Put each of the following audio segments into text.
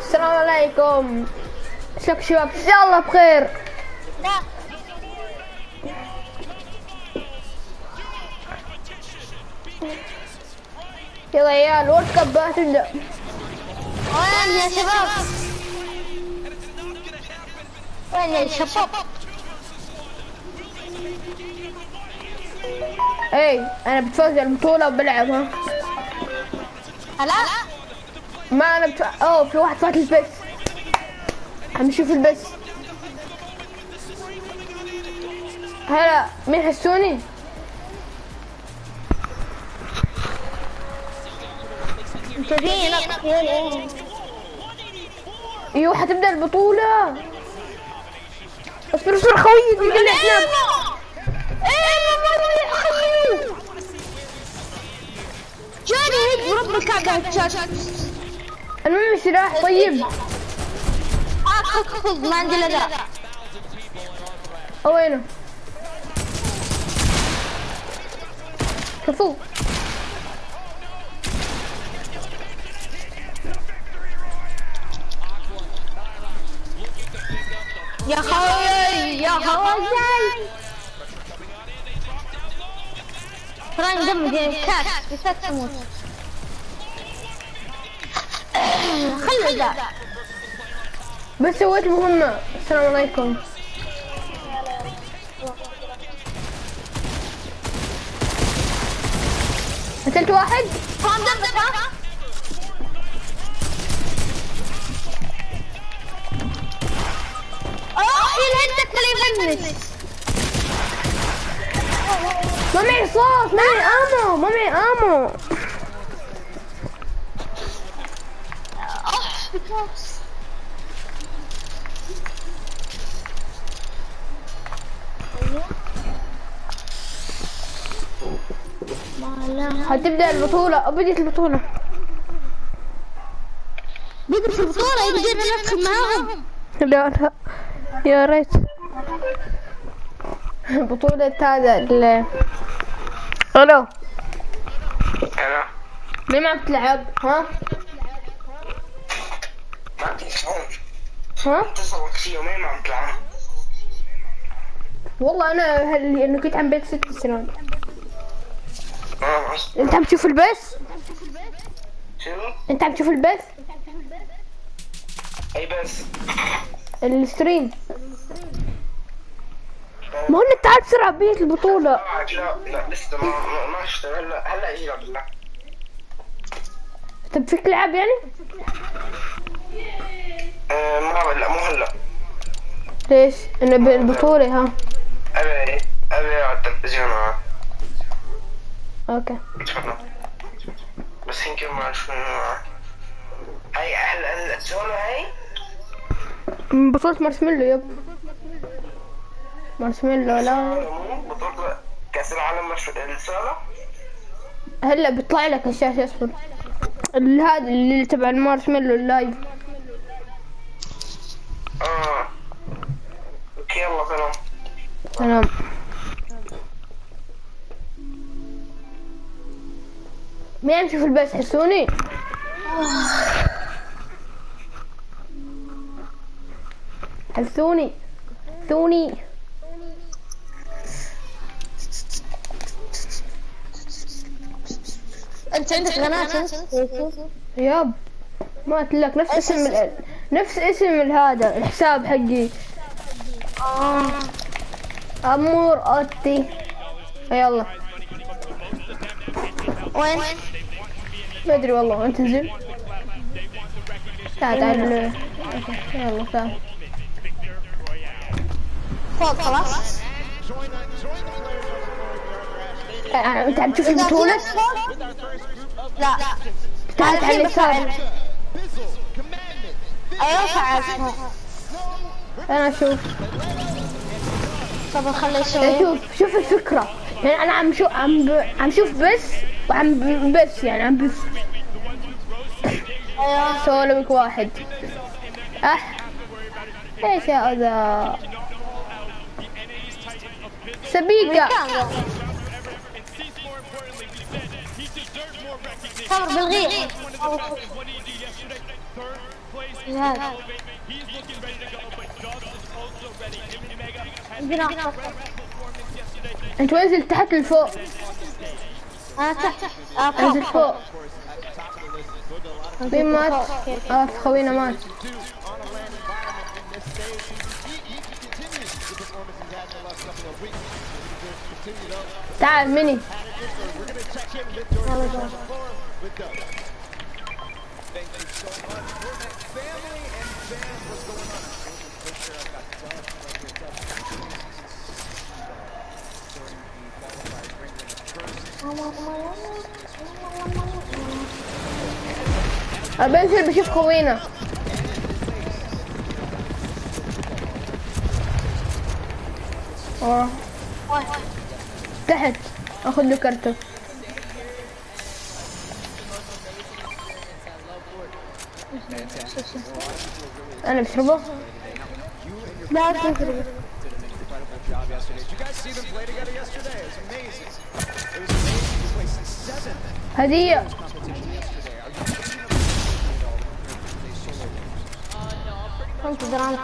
السلام عليكم. شلونكم شباب؟ ان شاء الله بخير. لا يلا يا عيال وورد كاب تبدا. وين يا شباب؟ وين يا شباب؟ اي انا بتفوز البطولة وبلعب ها. هلا ما انا اوه في واحد فات البث. عم نشوف البث. هلا مين حسوني؟ انت فينك وين؟ ايوه حتبدا البطولة. اصبر اصبر خويي دقيقة لي احلام. جاني هيك برب الكعبة شاشة. المهم سلاح طيب. خذ ما عندي الا ذا. وينه؟ كفو. يا خوي يا خوي فرانك دم كاس بس تموت. خلي ذا بس سويت مهمة. السلام عليكم. قتلت واحد. فهم دمك ها؟ يلهدك ولا يفنش. ما معي رصاص، ما معي امو، ما معي امو. هتبدأ البطولة. بديت البطولة. بدت البطولة يقدر ندخل معاهم. لا لا يا ريت. بطولة هذا الو. هلا ليه ما عم تلعب؟ ها؟ ما عم تلعب. ها؟ اتصلت في يومين ما عم تلعب. والله انا انه كنت عم بيت 6 سنين. انت عم تشوف البث؟ شو؟ انت عم تشوف البث؟ اي بس الستريم. ما هو تعال بسرعة بيت البطولة. لا لا لسه ما اشتغل. هلا يجي بالله. طب فيك لعب يعني؟ ما لا مو هلا. ليش؟ انه بالبطولة ها. ابي على التلفزيون. اوكي. بس يمكن ما شو هاي هلا السولو هاي بطولة مارشميلو يب. مارشميلو لا. بطولة كأس العالم مش السولو. هلا بيطلع لك الشاشة اصبر. هذا اللي تبع المارشميلو اللايف. اوكي يلا سلام. سلام. مين عم يشوف البث حسوني؟ حسوني ثوني. انت عندك قناة؟ ياب ما قلت لك نفس اسم هذا الحساب حقي. امور اوتي. يلا وين؟ ما ادري والله. انت تنزل. تعال تعال. يلا تعال فوق خلاص. انت عم تشوف البطولة؟ لا تعال على اليسار. ايوه فعل. انا اشوف. طب خليه يسوي. شوف الفكرة. يعني انا عم شوف بس وعم بس يعني عم بس. ايوه سولمك واحد. ايش هذا؟ سبيكة. صبر بالغير. هذا جناح. انت انزل تحت لفوق. انا تحت. انزل فوق. مين مات؟ خوينا مات. تعال ميني. بنزل بشوف خوينا. تحت اخذ له كرته. انا بشربه. لا تشرب. هدية. كنت درامت.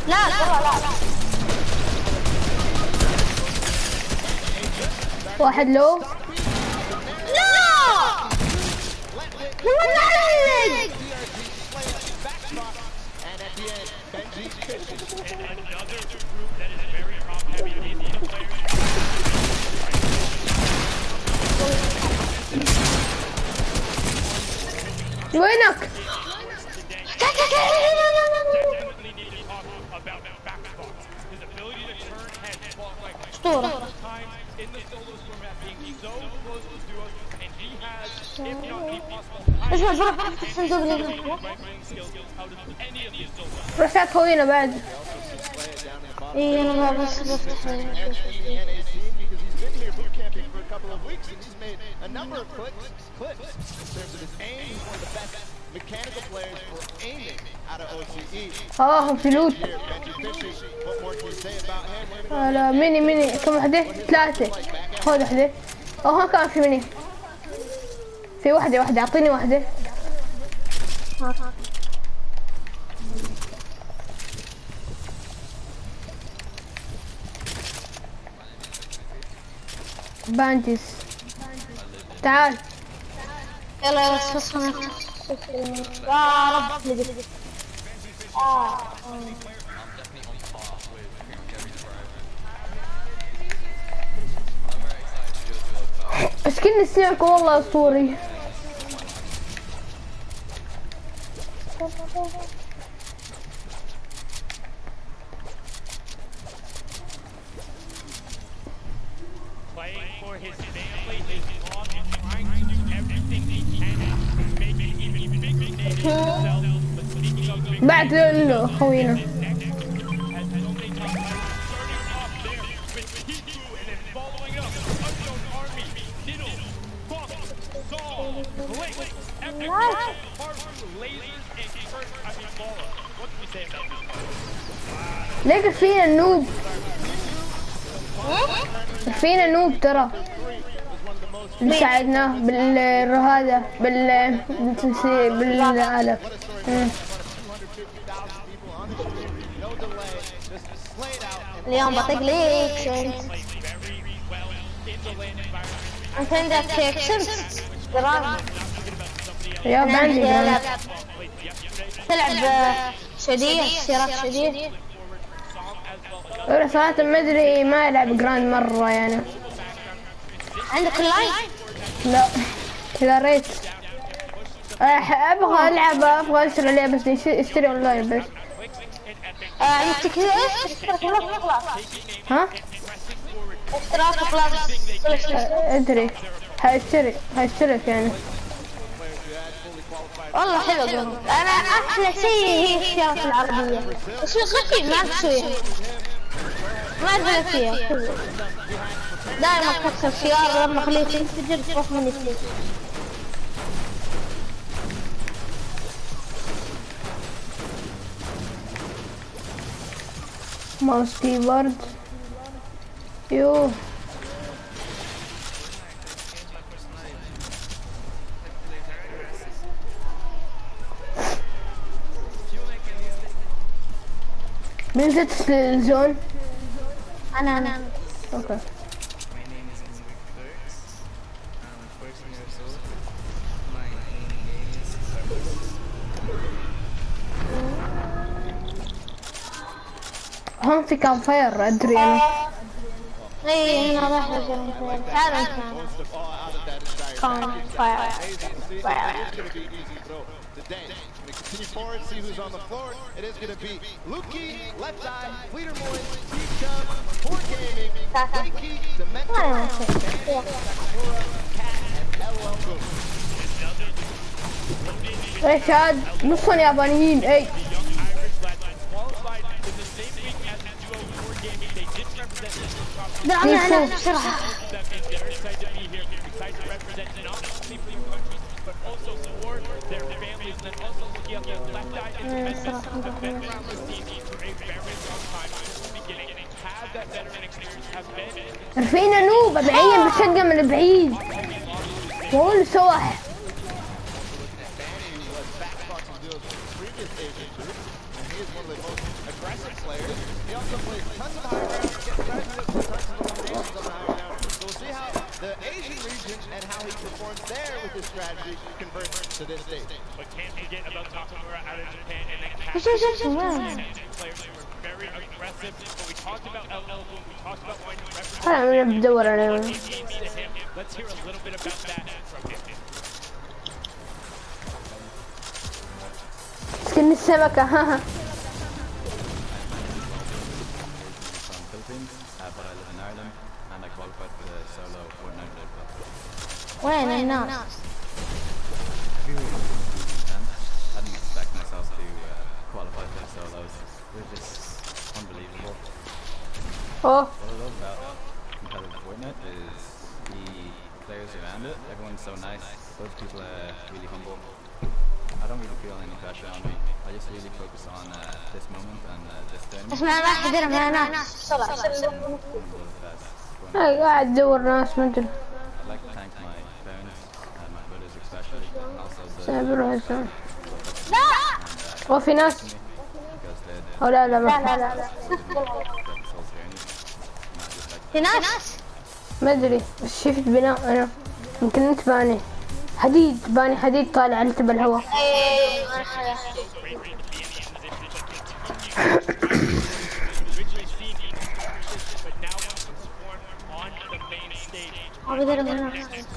لا واحد لو. وينك؟ اصطوره. اسمع بروح افتح صندوق لي. روح ساعد خوينا بعد. اي انا ما بس بفتح. في لوت. لا ميني كم وحدة؟ 3. خذ وحدة. ها كان في ميني. في واحدة اعطيني واحدة. بانتس تعال. يلا بس يا رب. اشكلني السيرك والله اسطوري. بعد خوينا. ليك فينا النوب. فينا نوب ترى. اللي ساعدناه بالهذا بالآلة. اليوم بطق ليك انت عندك اكسنت درام. يا عندي تلعب سعودية سيارات سعودية. أنا صراحة ما أدري ما ألعب جراند مرة يعني. عندك اللاين؟ لا كذا ريت. أبغى ألعب أبغى أشتري عليه بس اشتري أونلاين بس. عندك كذا إيش؟ اشتراك خلاص. ها؟ اشتراك خلاص. أدري هاشترك يعني. والله حلو قهوة. أنا أحلى شيء هي السيارات العربية. بس خفيف ما تسويها. ما أدري فيها. دائما تكسر سيارة لما خليها تنفجر تروح من السيارة. ماوس كيبورد. يوه مين زت الزون؟ انا اوكي. هون في كان فاير ادري انا. اي هنا راح تعال انت كان فاير. Continue forward, see who's on the floor. It is going to be Luki, Left Eye, Leadermoy, Steve Chubb, Poor Gaming, Reiki, Demento, Aurora, Cat, and LOL Boom. ايش هاد نصهم يابانيين. اي لا بسرعة. رفينا نوب بعين بشقة من بعيد. هو سواح. The Asian region and how he performs there with his strategy converts to this stage. But can't forget about Nakamura out of Japan and then players who were very aggressive. But we talked about LL Boom, we talked about when you represent انا بدور انا. him. Let's hear a little bit about that from him. سكن السمكة. ها but I live in Ireland and I qualified for the solo Fortnite World Cup. وين الناس؟ I didn't expect myself to qualify for the solos. They're just unbelievable. اوه What I love about competitive Fortnite is the players around it. Everyone's so nice. Those people are really humble. I don't really feel any pressure on me. I just really focus on this moment and this tournament. اسمع ما حضر معنا بسرعة. قاعد ادور ناس ما ادري. I'd like to thank my parents and my brothers especially, and also the سابر هسه. لا وفي ناس. because they're او لا لا لا ما. لا لا. the soul journey. And I just like في ناس؟ ما ادري بس شفت بناء انا. يمكن انت باني حديد. باني حديد طالع على تبع الهواء. اي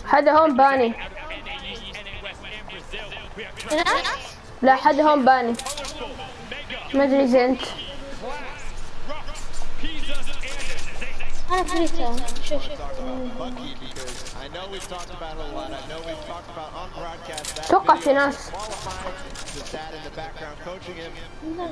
حدا هون باني. لا حدا هون باني. ما ادري اذا انت. انا فريتها. شوف Lucky because I know we've talked about it a lot. I know we've talked about on broadcast that توقع في ناس. qualifying, his dad in the background coaching him.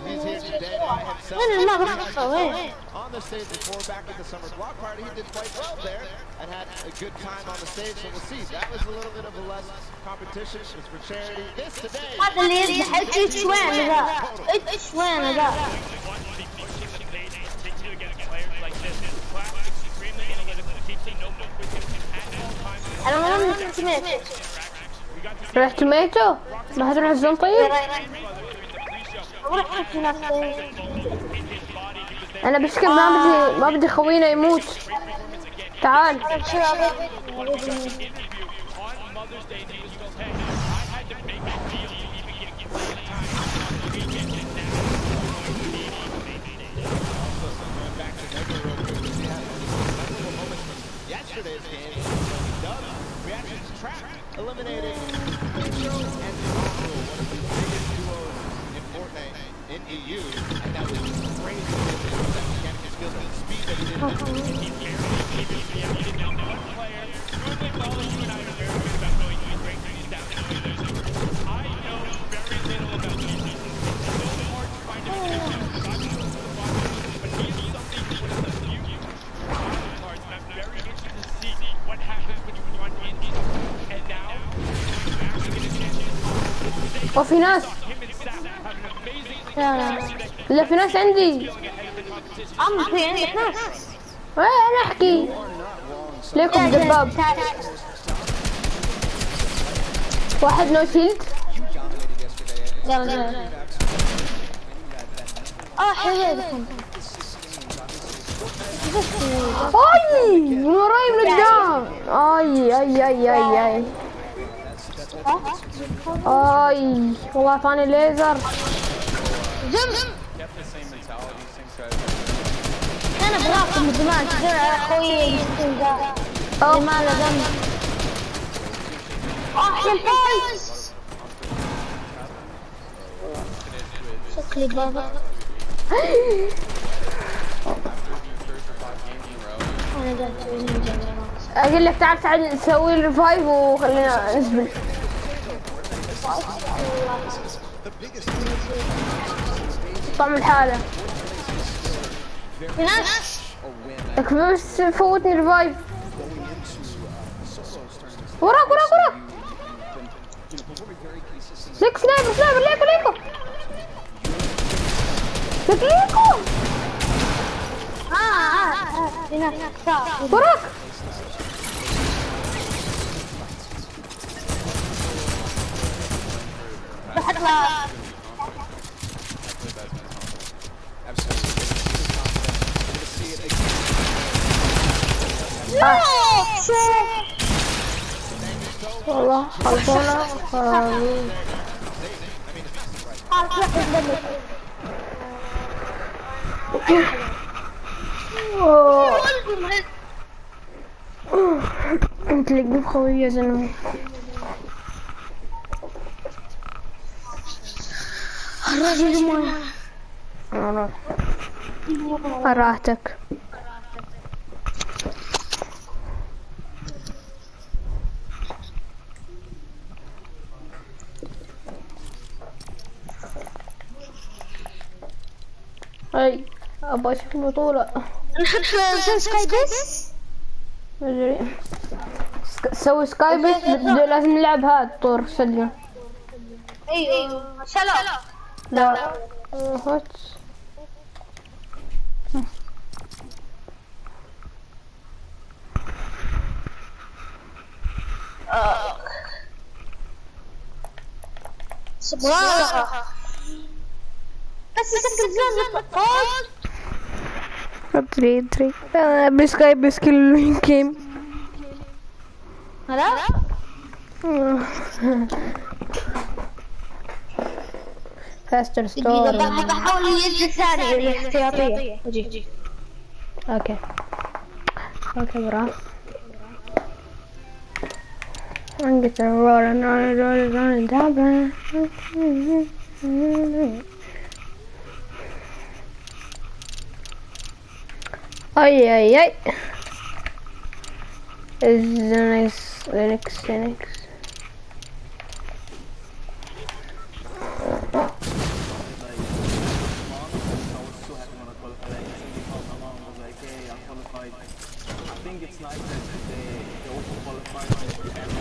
He's here today by himself. وين ما بخفى وين؟ On the stage before back at the summer block party, he did quite well there and had a good time on the stage. So we'll see. That was a little bit of a less competition. It was for charity. This today. هذا اللي يذبح اتش وين ذا؟ اتش وين ذا؟ انا ما سمعت. رحت ميتو؟ ما هتروح الزون طيب؟ اروح في نفسي. انا بس كم ما بدي خوينا يموت. تعال. Yesterday's game, Dub reactions trapped, eliminating Intro and Control, one of the biggest duos in Fortnite in EU, and that was crazy. That mechanical skills and speed that he did. One player, normally Paul, you and I are very good about knowing who's breaking these down. I know very little about these people. It's so hard to find out. But he is something that one of the few cards, and I'm very interested to see what happens when you run in. And now, you're actually going to get وفي ناس. him and Sap have an amazing لا لا. لا في ناس عندي. ahead of the competition. في عندك ناس. انا احكي ليكم دباب. واحد نو شيلد. يلا حلو. اي من وراي من قدام. اي والله اعطاني ليزر. زم انا براكم من زمان اخوي اللي ما له ذنب. يا الفايز شكلي بابا. اقول لك تعال نسوي الريفايف وخلينا نسبل. طعم الحالة ناس لك بس فوتني ريفايف. وراك ليك سنايبر ليكو وراك. والله خلصونا خرابين. انت اللي قوي يا زلمه. الرجل راحتك. اي ابغى اشوف البطولة. نحط سكاي بيس. ما ادري سوي سكاي بيس. لازم نلعب هذا طور سلم. ايوه سلام. لا هات سبحان بس سكر زلمة طول. ادري انا بسكاي بس كل جيم. هلا فاستر ستور. بحاول يجي ثاني الاحتياطية. اوكي برا. I'm getting rolling down. Ay. Linux. I think it's nice that they also qualified and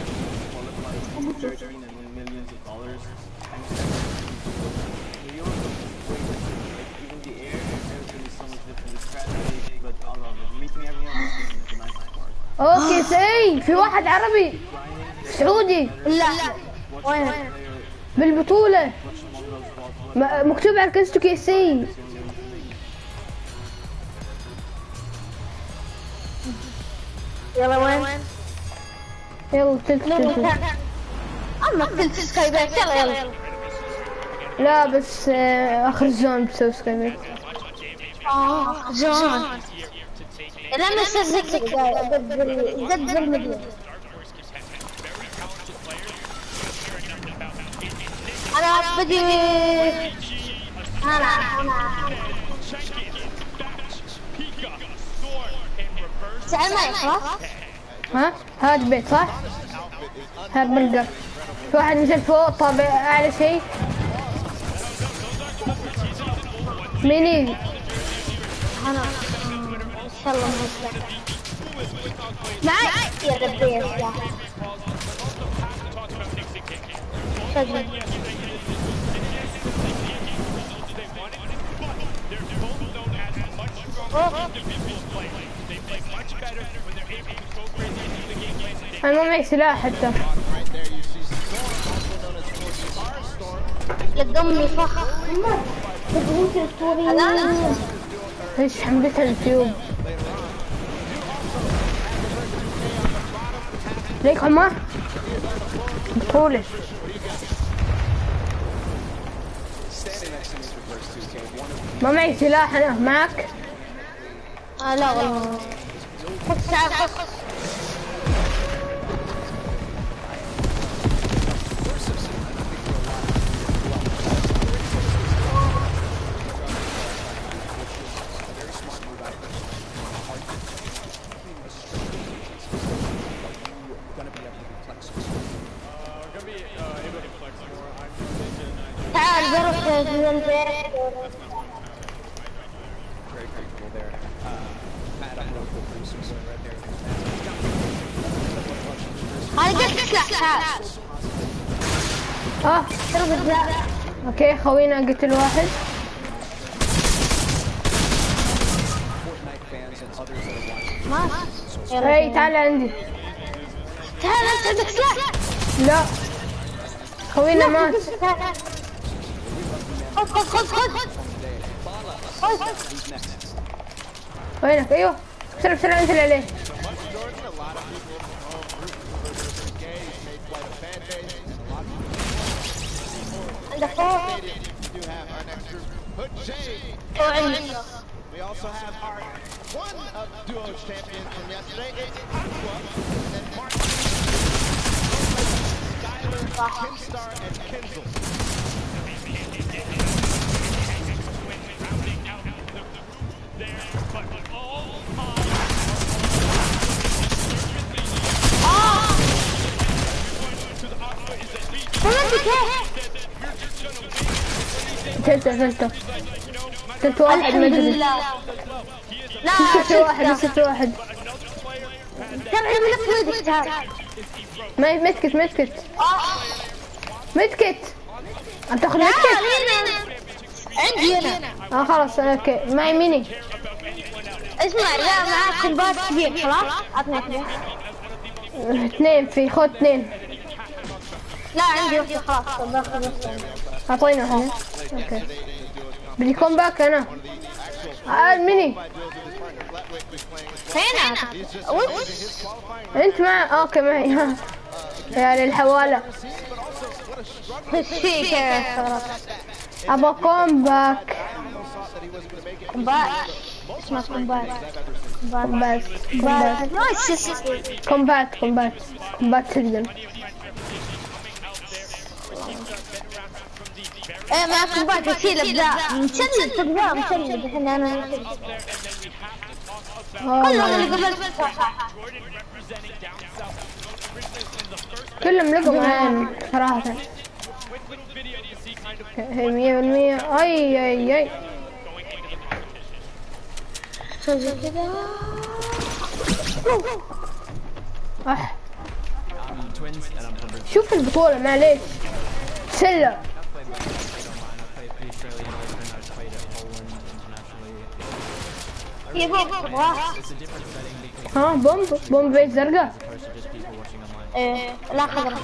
qualified 13 and win millions of dollars. And New York was way different. Like even the air is so much different. It's strategy, but I love it. Meeting everyone is the nice part. اوكي سي في واحد عربي سعودي. لا وين بالبطولة مكتوب على كنستو كي سي. يلا وين يلا تلت. اما قلت سكاي بيس. يلا لا بس اخر زون بسوي سكاي بيس. زون لما سزقك ضد المدينة. انا بدي انا تعال معي خلاص. ها هذا بيت صح؟ هذا بلقر. في واحد نزل فوق طابع اعلى شيء. ميني انا سلم معي يا دبيس يا individual play. They play much better when they're able to go crazy and do the game plan. انا ما معي سلاح حتى. لقمني فخ. ايش حملتها التيوب؟ ليك عمر؟ بطولة. ما معي سلاح انا، معك؟ لا والله. خذ تعال خذ. تعال بروح البيت. هاي قلت سلاح تعال. ترى بالذات. اوكي خوينا قتل واحد. ماشي. هاي تعال عندي. تعال انت عندك سلاح. لا خوينا مات. خذ. وينك؟ ايوه بسرعة انزل عليه. عندك فوق. We also have our one of duos champions from yesterday. It's Aqua, and then Martin, Skyler, Kinstar, and Kinzel. قتلت واحد ما ادري. لا مسكت واحد. ترى من ويدك تعال. متكت انت تاخذ متكت؟ عندي انا. خلاص اوكي معي ميني. اسمع لا معك كومبات كبير خلاص. عطني كبير. 2 في خذ 2. لا عندي واحدة خلاص باخذ. اعطينا هنا. اوكي بدي كومباك انا. ميني هنا. انت مع اوكي معي. يا للحوالة. فيك ابغى كومباك. اسمه كومبات. كومبات تقدم. ايه معك كومبات وسيلة بذا مسلم تبغاه مسلم الحين انا كلهم اللي قبل كلهم لقوا معانا صراحة. هي 100%. اي شوف البطولة معليش سلة. بومب بيت زرقاء. ايه لا خضرا.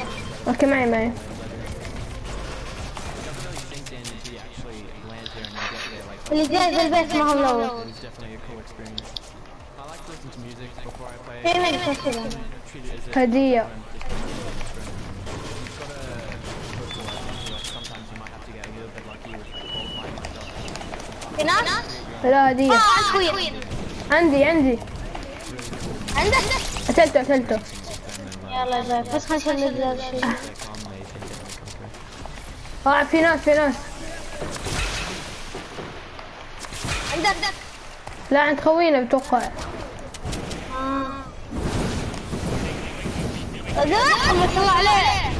اوكي معي. اللي جاي في البيت ما هو ملون. هدية. لا هدية. عندي. عندك؟ قتلته. يلا زين بس خلينا نشيل الشيء. في ناس. عندك؟ لا عند خوينا بتوقع. ما شاء الله عليه.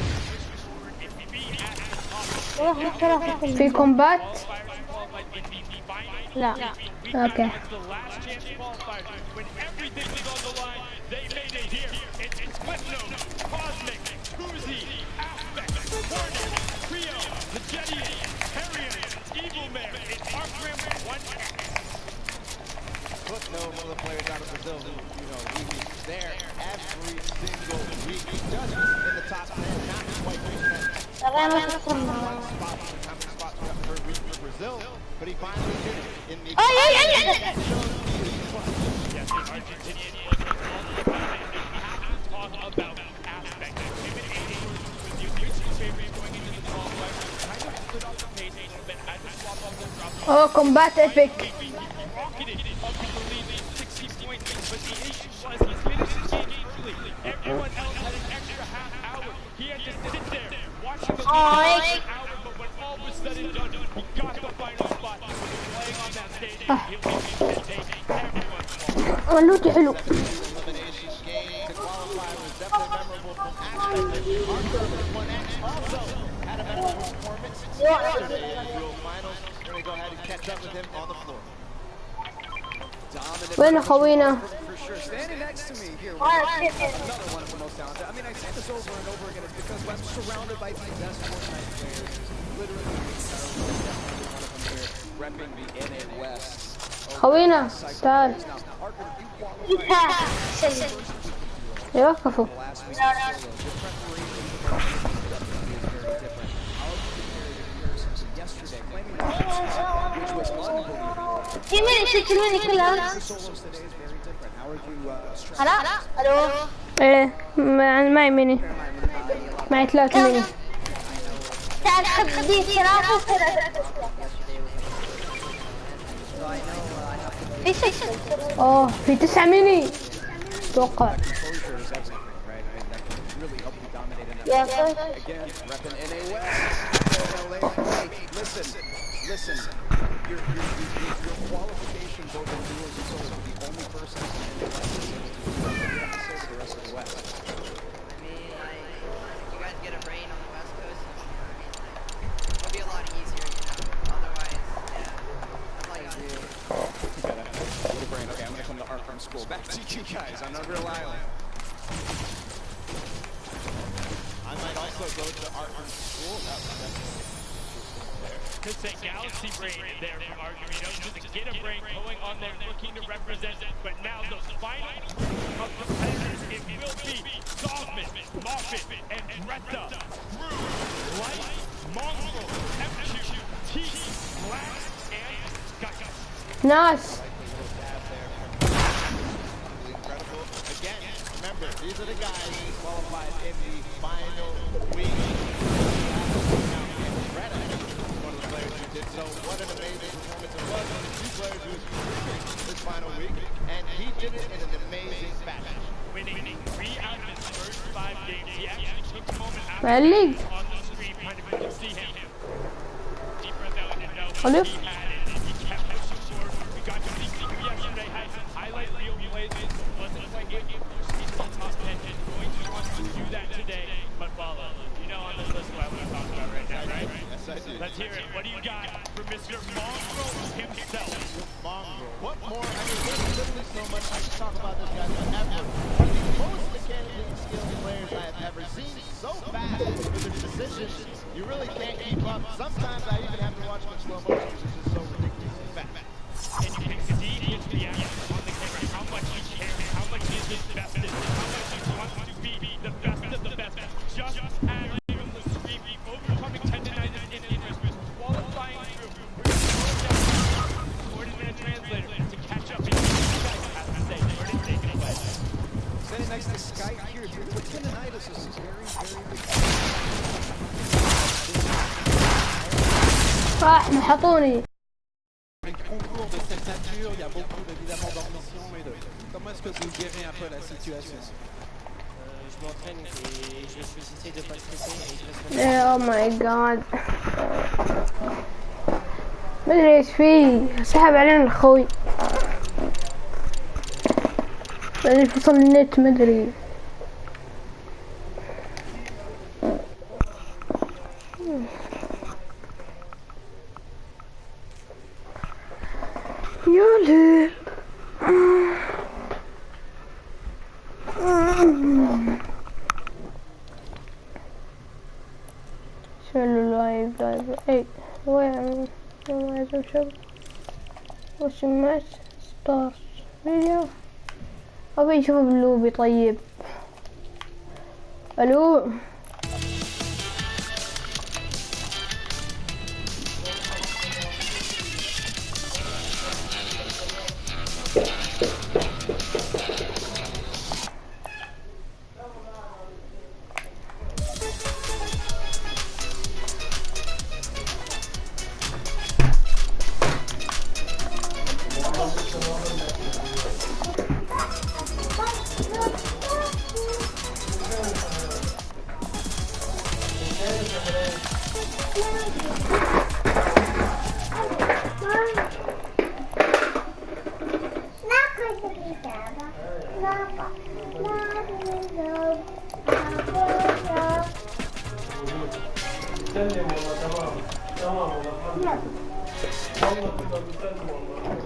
في كومبات. لا اوكي players out of Brazil who, you know, he's there every single week. He does in the top 10, not quite reaching that. How many spots we got per week for Brazil, but he finally did it in the. That shows he's clutch. Yes, the Argentinian was all about it. We have to talk about aspects. Him and AD was the official favorite going into the qualifier. Kind of stood off the pace a little bit as the swap up the drop. Oh, combat epic. He rocketed up to the lead 60 points, but the issue was he finished the game early. Everyone else had an extra half hour. He had to sit there watching the game for an hour, but when all was said and done, he got the final spot. He was playing on that stage. He'll take everyone's fault. غلوتي حلو. Elimination game to qualify was definitely memorable from aspect. Arthur with 1X also had a memorable performance yesterday in the dual finals. We're going to go ahead and catch up with him on the floor. وين خوينا؟ For sure. Standing next to me here, another one of the most talented. I mean, I say this over and over again. It's because I'm surrounded by the best Fortnite players. Literally, one of them here, repping the NA West. خوينا تعال. ايوه كفو. ايه معي ميني. معي 3 ميني. تعال خذ دي ثلاثة اوه في 9 ميني. اتوقع. يا Again, repping NA West. Listen. Your qualification both in duos and solos are the only person in the West to say the rest of the West. I mean, you guys get a rain on the West Coast. It'll be a lot easier, you know. Otherwise, yeah. That's all you gotta do. What a brain. Okay, I'm gonna come to Art from school. Back to you guys on Unreal Island. I might also go to Art from school. Could say Galaxy Brain there from Arduino. Just to get a brain going on there, looking to represent. But now the final group of competitors, it will be Dogman, Moffat, and Greta. Light, Mongrel, M2, T, Black, and Gaga. ناس. Incredible. Again, remember, these are the guys who qualified in the final week. One of the players who did so. What an amazing performance it was. One of the 2 players who was contributing this final week, and he did it in an amazing fashion. Winning 3 out of his first 5 games. He actually took a moment after معلق. on the stream, kind of could see him. Deep breath out and know Alif. he had it. He kept pushing forward. We got to see him yesterday, had some highlight reel plays. Wasn't quite able to push into the top 10. And going to want to do that today. But follow. You know on this list what I want to talk about right now, right? Yes, I do. Let's hear it. What do you got for Mr. Mongrel himself? Mongrel. What more? I mean, there's literally so much I can talk about this guy forever. One of the most mechanically skilled players I have ever seen. So fast with his decisions, you really can't keep up. Sometimes I even have to watch him in slow motion because it's just so ridiculously fast. And you can see his reaction on the camera, how much he cares, how much he is invested, how much he wants to be the best of the best. Just as on the stream, overcoming tendinitis in interest, qualifying through, recording and translator to catch up. And you guys have to say, where did they take it away? Standing next to Skype here, with tendinitis is very, very big. راح محطوني. Concours de cette nature, il y a beaucoup évidemment d'ambition et de comment est-ce que vous gérez un peu la situation? Je m'entraîne et j'essaie de pas stresser et je Oh my god. ما ادري ايش فيه. سحب علينا الخوي. بعدين فصل النت ما ادري. يولي. شنو لايف اي وين ما لازم شوف وش مات ستارز ايوه ابي اشوف اللوبي. طيب الو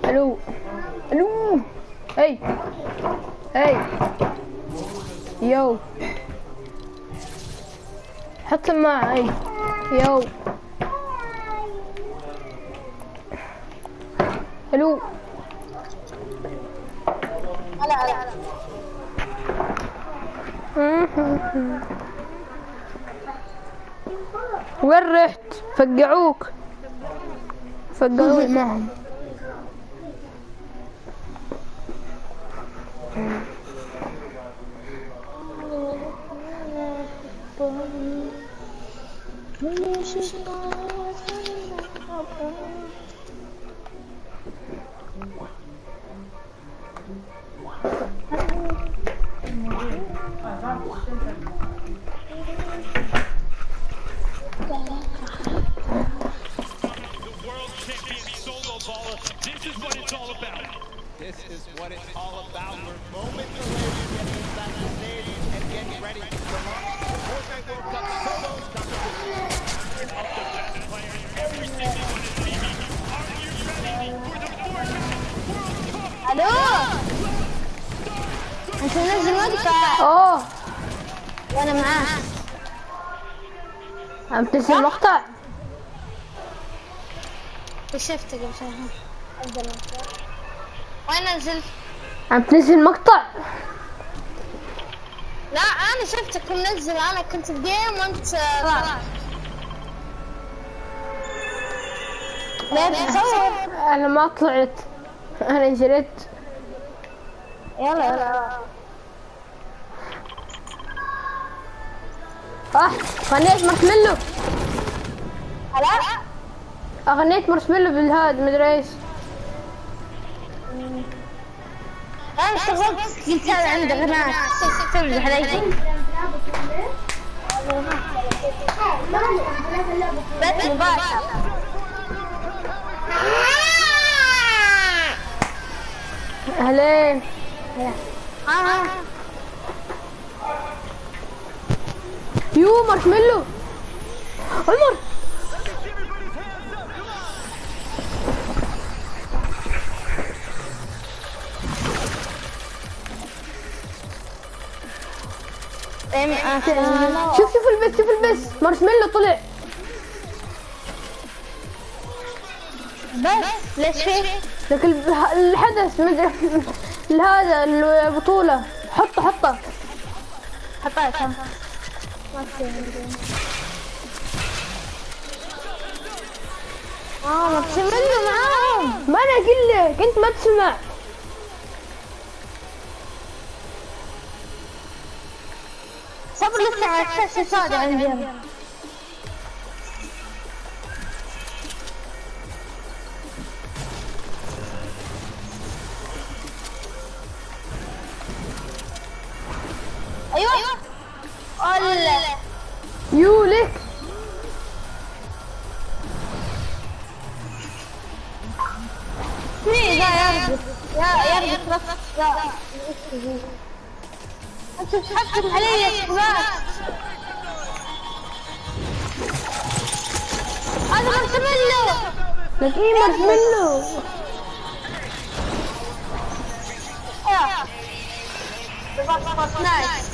الو الو هي هي يو حط سماعة. هي يو الو هلا وين رحت؟ فقعوك فقعوني معهم. This is what it's all about. We're moments away from getting inside the stage and getting ready to launch the Fortnite World Cup solos competition. الو انت منزل مقطع اوه وانا معاك. عم تنزل مقطع؟ كشفته قبل شوي. وين نزلت؟ عم تنزل مقطع؟ لا انا شفتك منزل. انا كنت بجيم وانت طلعت. ليه تصور؟ انا ما طلعت، انا جريت. يلا يلا غنيت مارشميلو. هلا غنيت مارشميلو بالهاد مدري ايش. انا اشتغلت قلت هذا عنده غناء تمزح علي. بس مباشر. اهلين. يو مارشميلو عمر. شوف البس، شوف البس مارشميلو طلع. بس ليش فيه؟ لك الحدث مدري هذا البطولة. حطه حطيتها. ما تسمعوا معاهم. ما انا اقول لك انت ما تسمع. صبر لسه على اساس صادق عندهم. ايوه ولا يو لك مين ذا يرقص نفس ذا. انت تحكم علي يا شباب. هذا مارشميلو. لك ايه مارشميلو؟ نايس.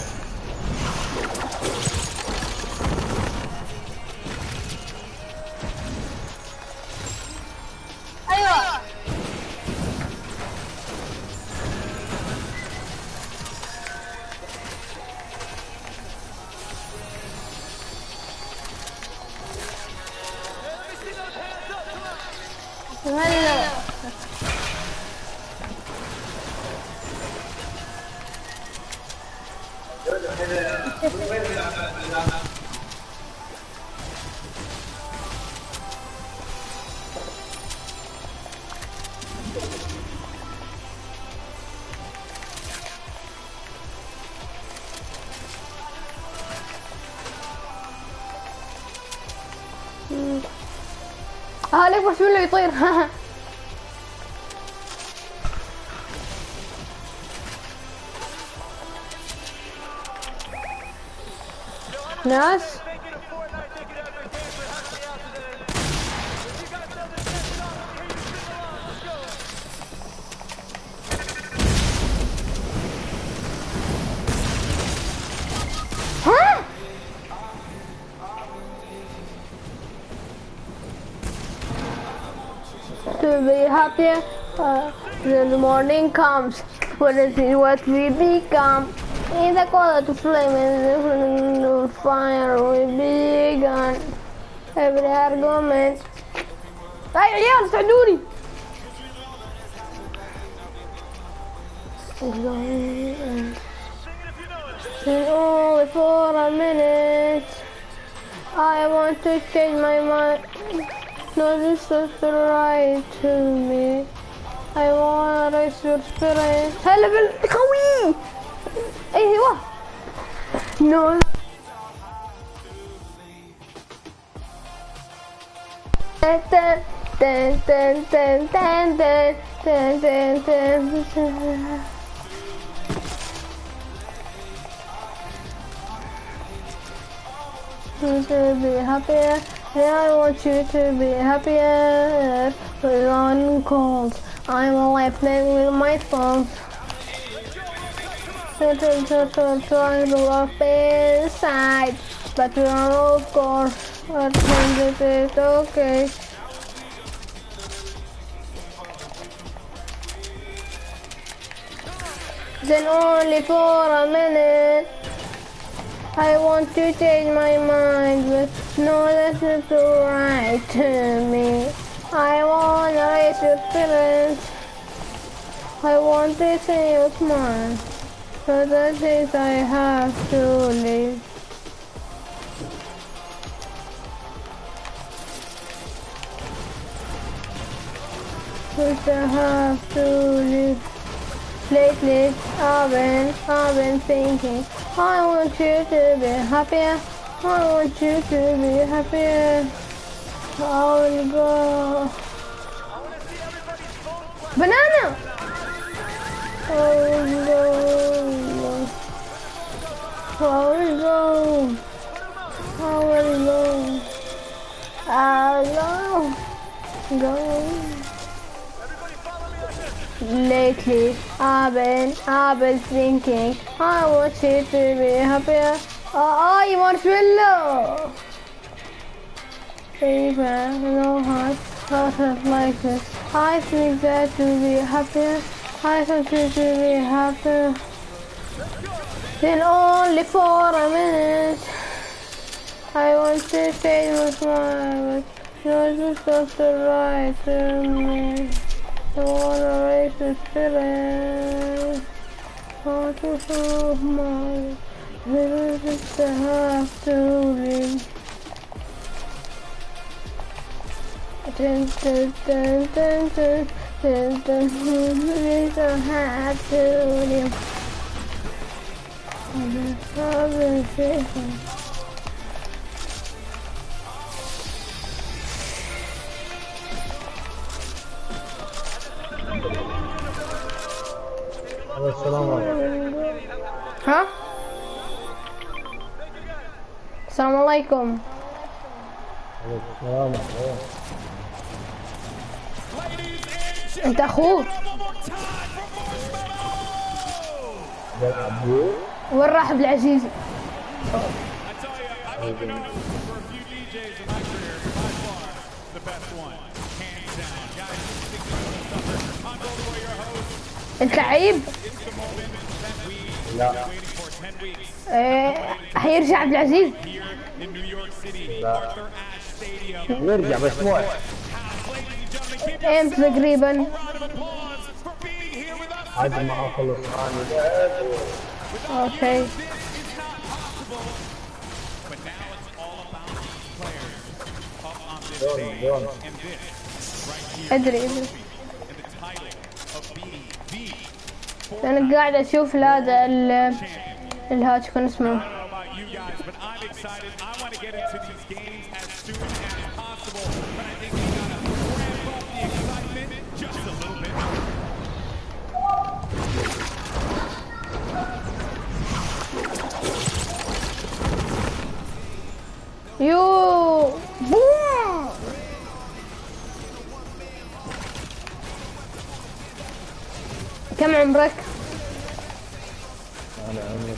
ايوه هلا عليك بس منه يطير. ناس ها to be happier when the morning comes. What is it what we become? In the color to flame and the fire will be gone. Every argument. هاي عيال ساعدوني. And only for a minute I want to change my mind. No, this is right to me. I wanna raise your spirit. هلا بالقوي. ايوه. No. To be happier, yeah, I want you to be happier. With on calls, I'm alive playing with my phone. Trying to laugh inside, but we are of course. I think it is okay. Then only for a minute. I want to change my mind, but no, that's not right to me. I want to raise your spirits. I want to see you smile. So that is I have to live. But I have to live. Lately, I've been thinking, I want you to be happier. I want you to be happier. I will go. Banana! I will go. I will go. I will go. I'll go. Lately, I've been thinking, I want you to be happier. You marshmallow! Even no heart like this. I think that to be happier. I want you to be happier. Then only for a minute. I want to change my smile, but you're just the right to me. I wanna raise the spirit. I want to show my little just to have to live. Dun dun dun dun dun dun dun just to have to live. I'm just having السلام عليكم. ها؟ السلام عليكم. السلام عليكم. انت اخوه؟ وين راح بالعزيزي؟ انت لعيب؟ لا. حيرجع عبد العزيز؟ لا. يرجع بس مو امتى تقريبا؟ عاد ما اخلص معاني لعب. اوكي. ادري انا قاعد اشوف هذا الهاتش كان اسمه. يو بوم. كم عمرك؟ انا عمري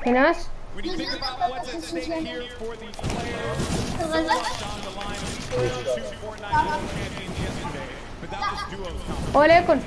في ناس وعليكم.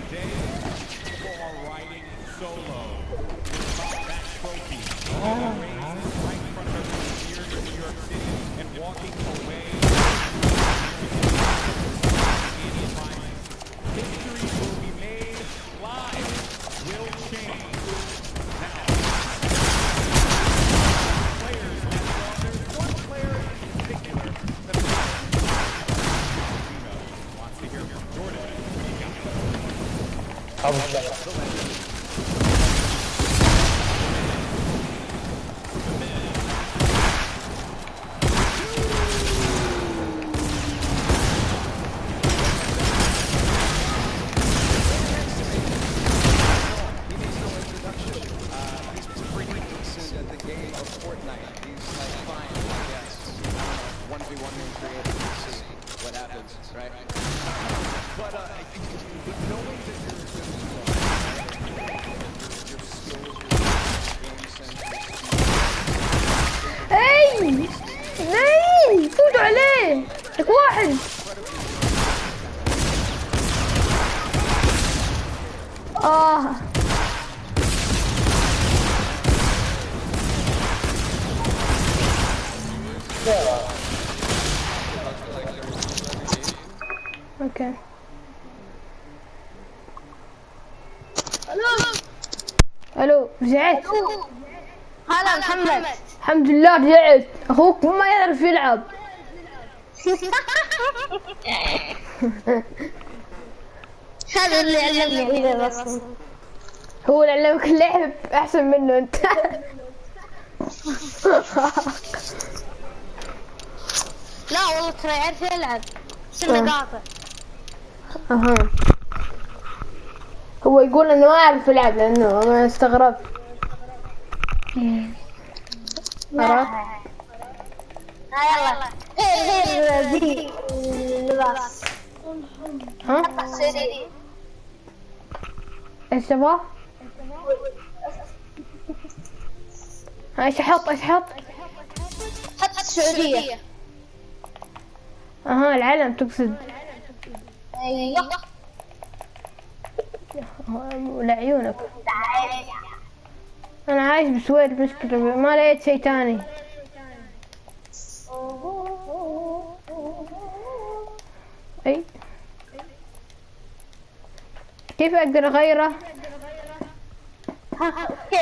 فوتوا عليه لك واحد. اوكي. الو رجعت. هلا محمد. الحمد لله رجعت. اخوك ما يعرف يلعب. هذا اللي علمني الرسم. هو اللي علمك اللعب احسن منه انت. لا والله ترى يعرف يلعب بس انه قاطع. هو يقول انه ما يعرف يلعب لانه ما استغرب. عرفت؟ يلا غير ذي اللباس. حط السرير. ايش تبغى؟ ايش احط؟ حط السعودية. العلم تقصد؟ ايوه. لعيونك. انا عايش بسويد مشكلة ما لقيت شيء تاني. اي كيف اقدر اغيره؟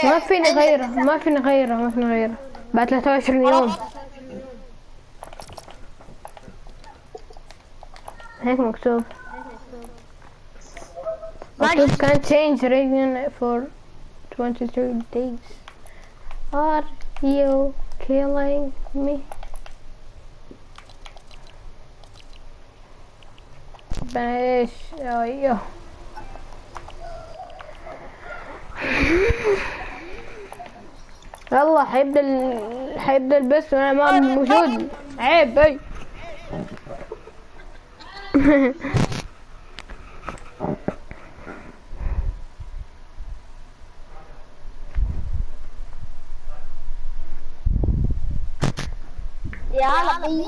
ما فيني غيره بعد 23 يوم هيك مكتوب can't change region for 23 days. Are you killing me? ايش ايوه. يلا حيبدأ البث وانا ما موجود. عيب. اي يا ربي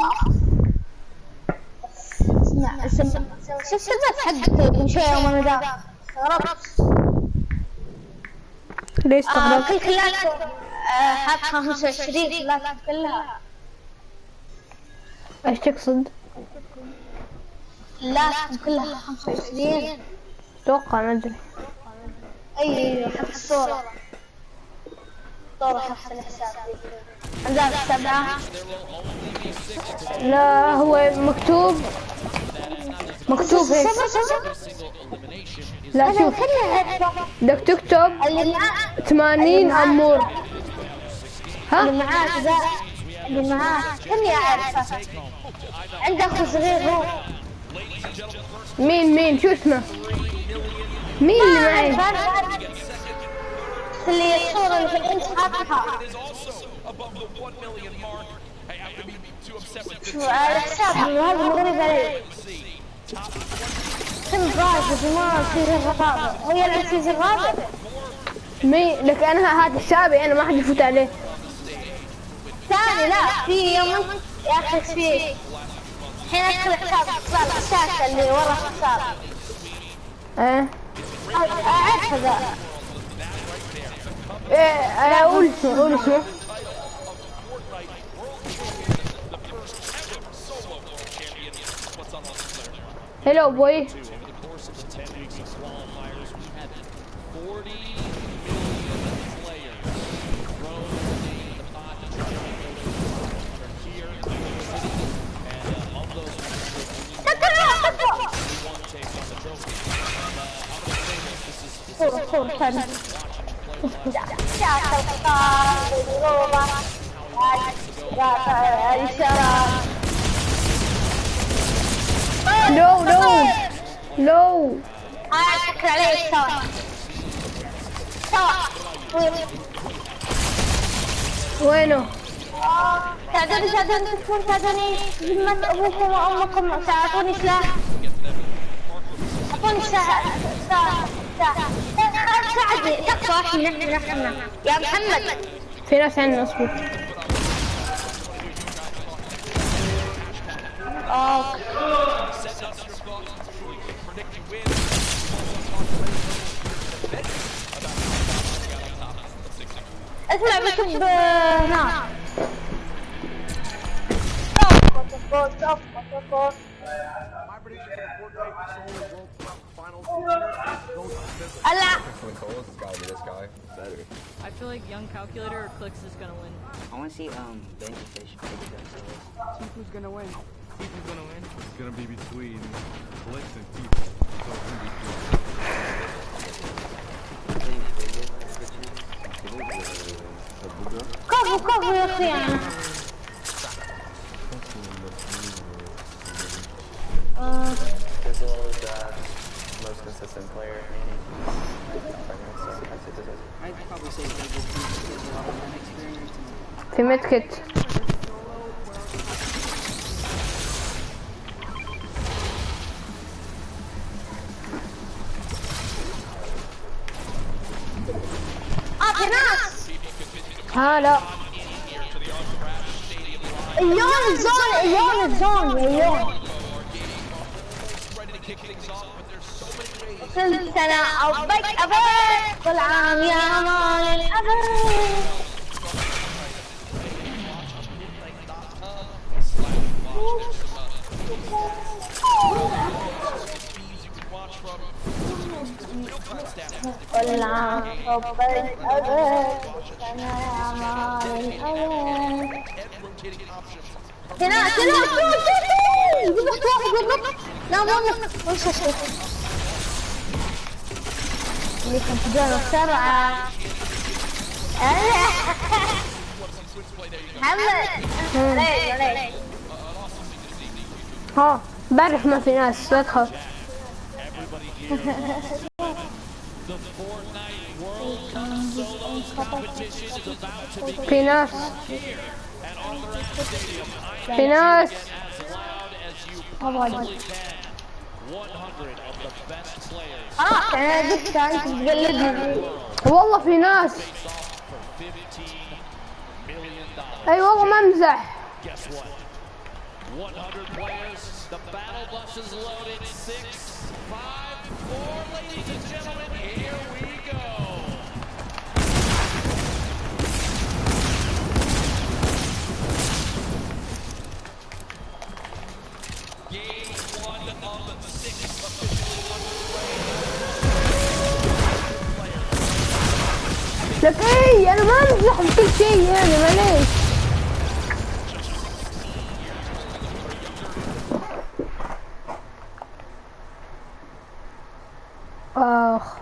اسمع شو السبب حقك من شوية وانا داخل استغربت. ليش استغربت؟ كل كلاتكم حاط 25 كلاتكم كلها. ايش تقصد؟ كلاتكم كلها 25. اتوقع ما ادري. اي حط الصورة. صورة حط الحساب. عندك 7. لا هو مكتوب هيك. لا شوف بدك تكتب اللي معاه 80 أمور. ها؟ اللي معاه كل يعرفه. عنده أخو صغير هو. مين شو اسمه؟ مين اللي معي؟ اللي الصورة اللي انت حاطها. الحساب هذا مغرب علي. كم راشد ما في الرقابة. هو يلعب في الرابع. لك انا هذا حسابي انا ما حد يفوت عليه. ثاني لا في يوم ياخذ فيه. الحين ادخل حساب الشاشة اللي ورا الحساب. اعرف ذا. قول اسمه. Hello boy. No. فكر عليه وينه؟ ساعدوني ذمة أبوكم وأمكم ساعدوني سلاح. أعطوني ساعدني تقفى واحد نحن يا محمد. في ناس عندنا اصبر. اسمع بكتب هنا. I feel like young calculator or clicks is gonna win. I want to see Benji Fish. See who's gonna win. Who's gonna win? It's gonna be between clicks and people. So it's gonna be كفو يا اخي انا. Most consistent player. I'd probably say في متكت. في ناس. لا. اليوم الزون. كل سنة أبيك كل عام يا مال الأبد. كل عام أبيك كل سنة يا مال الأبد. هنا لا مش اللي كنت جانا بسرعة. محمد عليك. بعرف ما في ناس لا تخاف. في ناس انا دكت انت تقلدني. والله في ناس. اي والله ما امزح. 100 players, the battle bus is loaded, 6, 5, 4, ladies and gentlemen, here we go. لك ايه انا ما امزح بكل شيء يعني معليش. اخ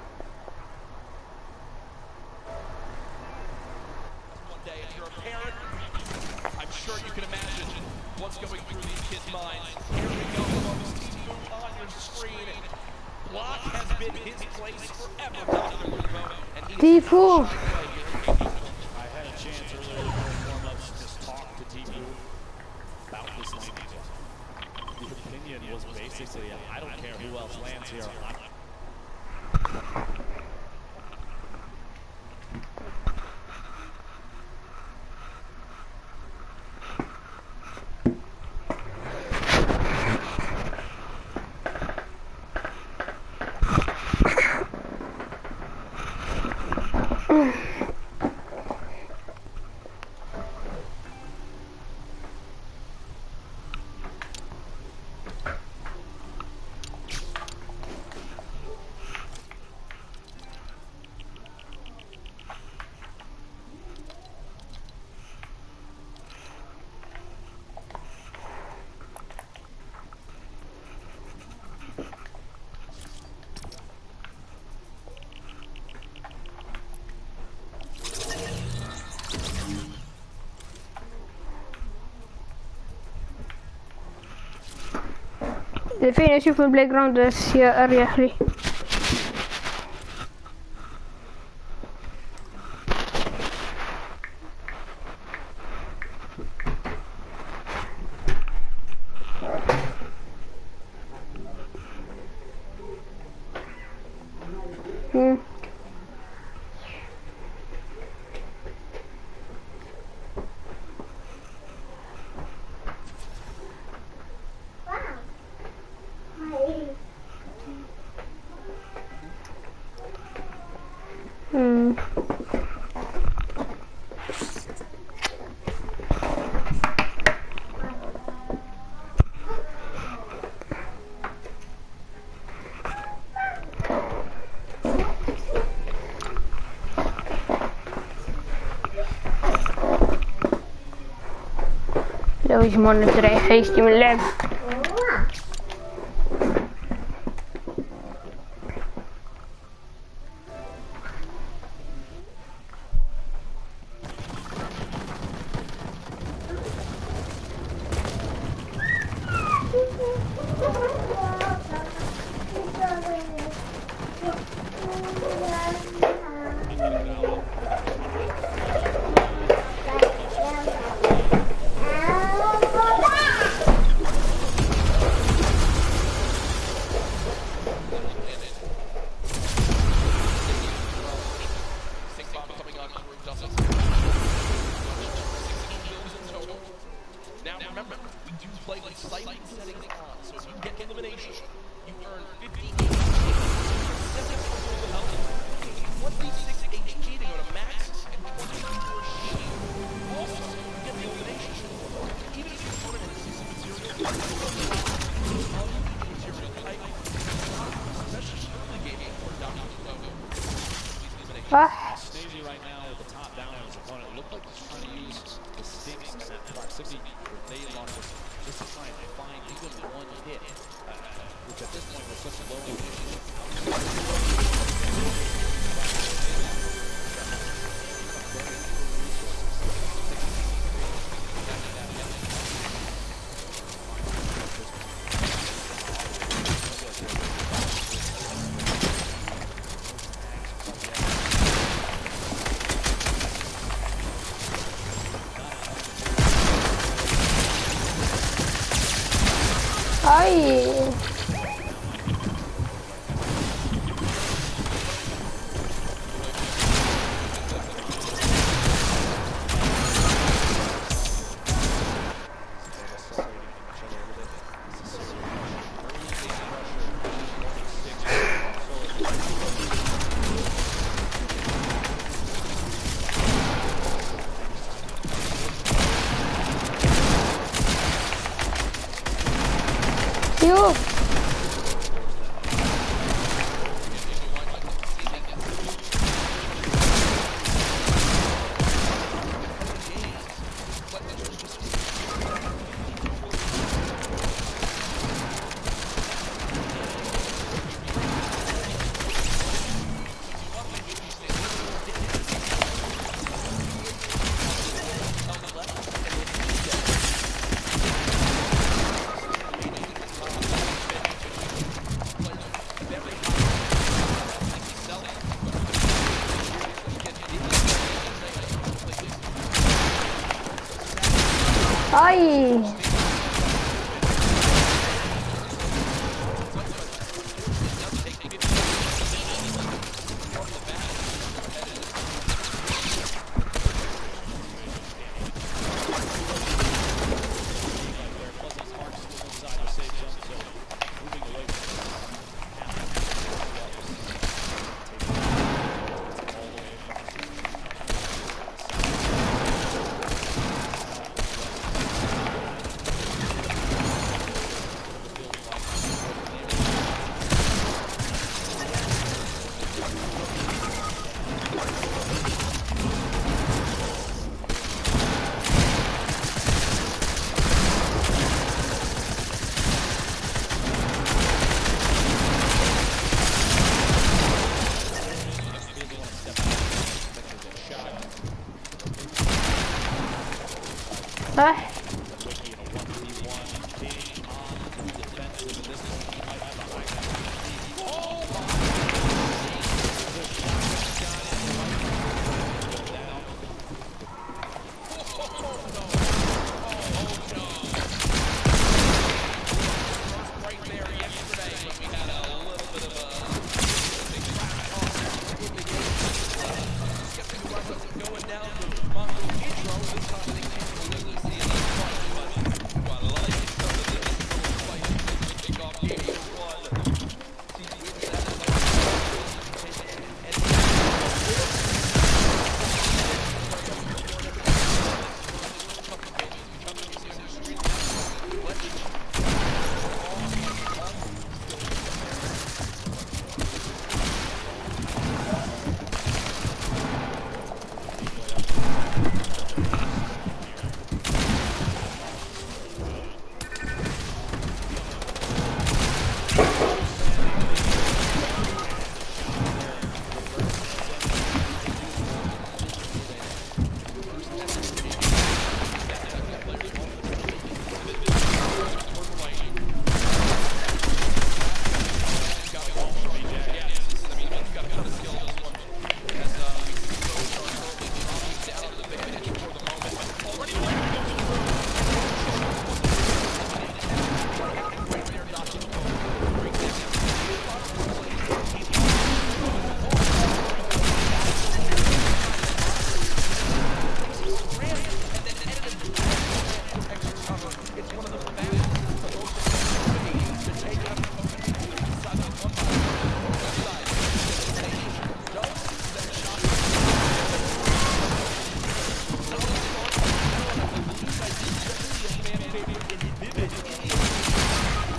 I'm sure you can imagine what's going through these kids' minds. Here we go, folks. Team Boom on your screen. Block has been his place forever, Dr. Lupo, and he is Tifu. I had a chance earlier during warm-ups to just talk to Team Boom about this landing zone. The opinion was basically, I don't care who else lands here. فين اشوف البلاي جراوند بس اريح لي. لو يجمعنا ترى حيشتي من اللعب. Snazzy right now with the top down on his opponent. It looked like he's trying to use the stinks and that proximity grenade launcher just to try and find even one hit, which at this point was such a low initiative. شوف اي صح.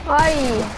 اي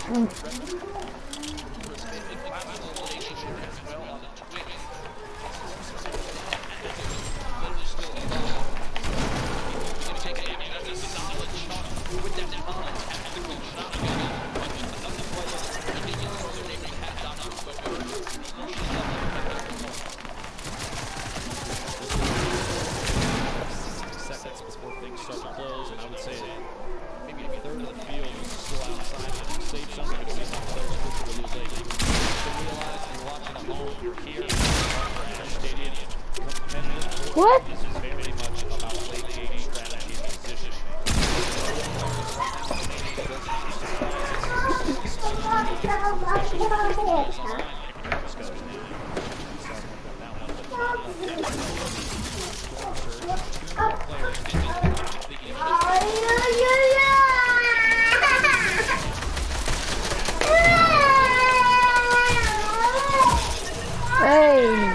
Seconds before things start to close, and I would say maybe a third of the field is still outside. If you save some, you can see some players quickly lose late. So realize you're watching at home, you're here in the stadium. Competitive. What? This is very much about late game strategy and position. Hey.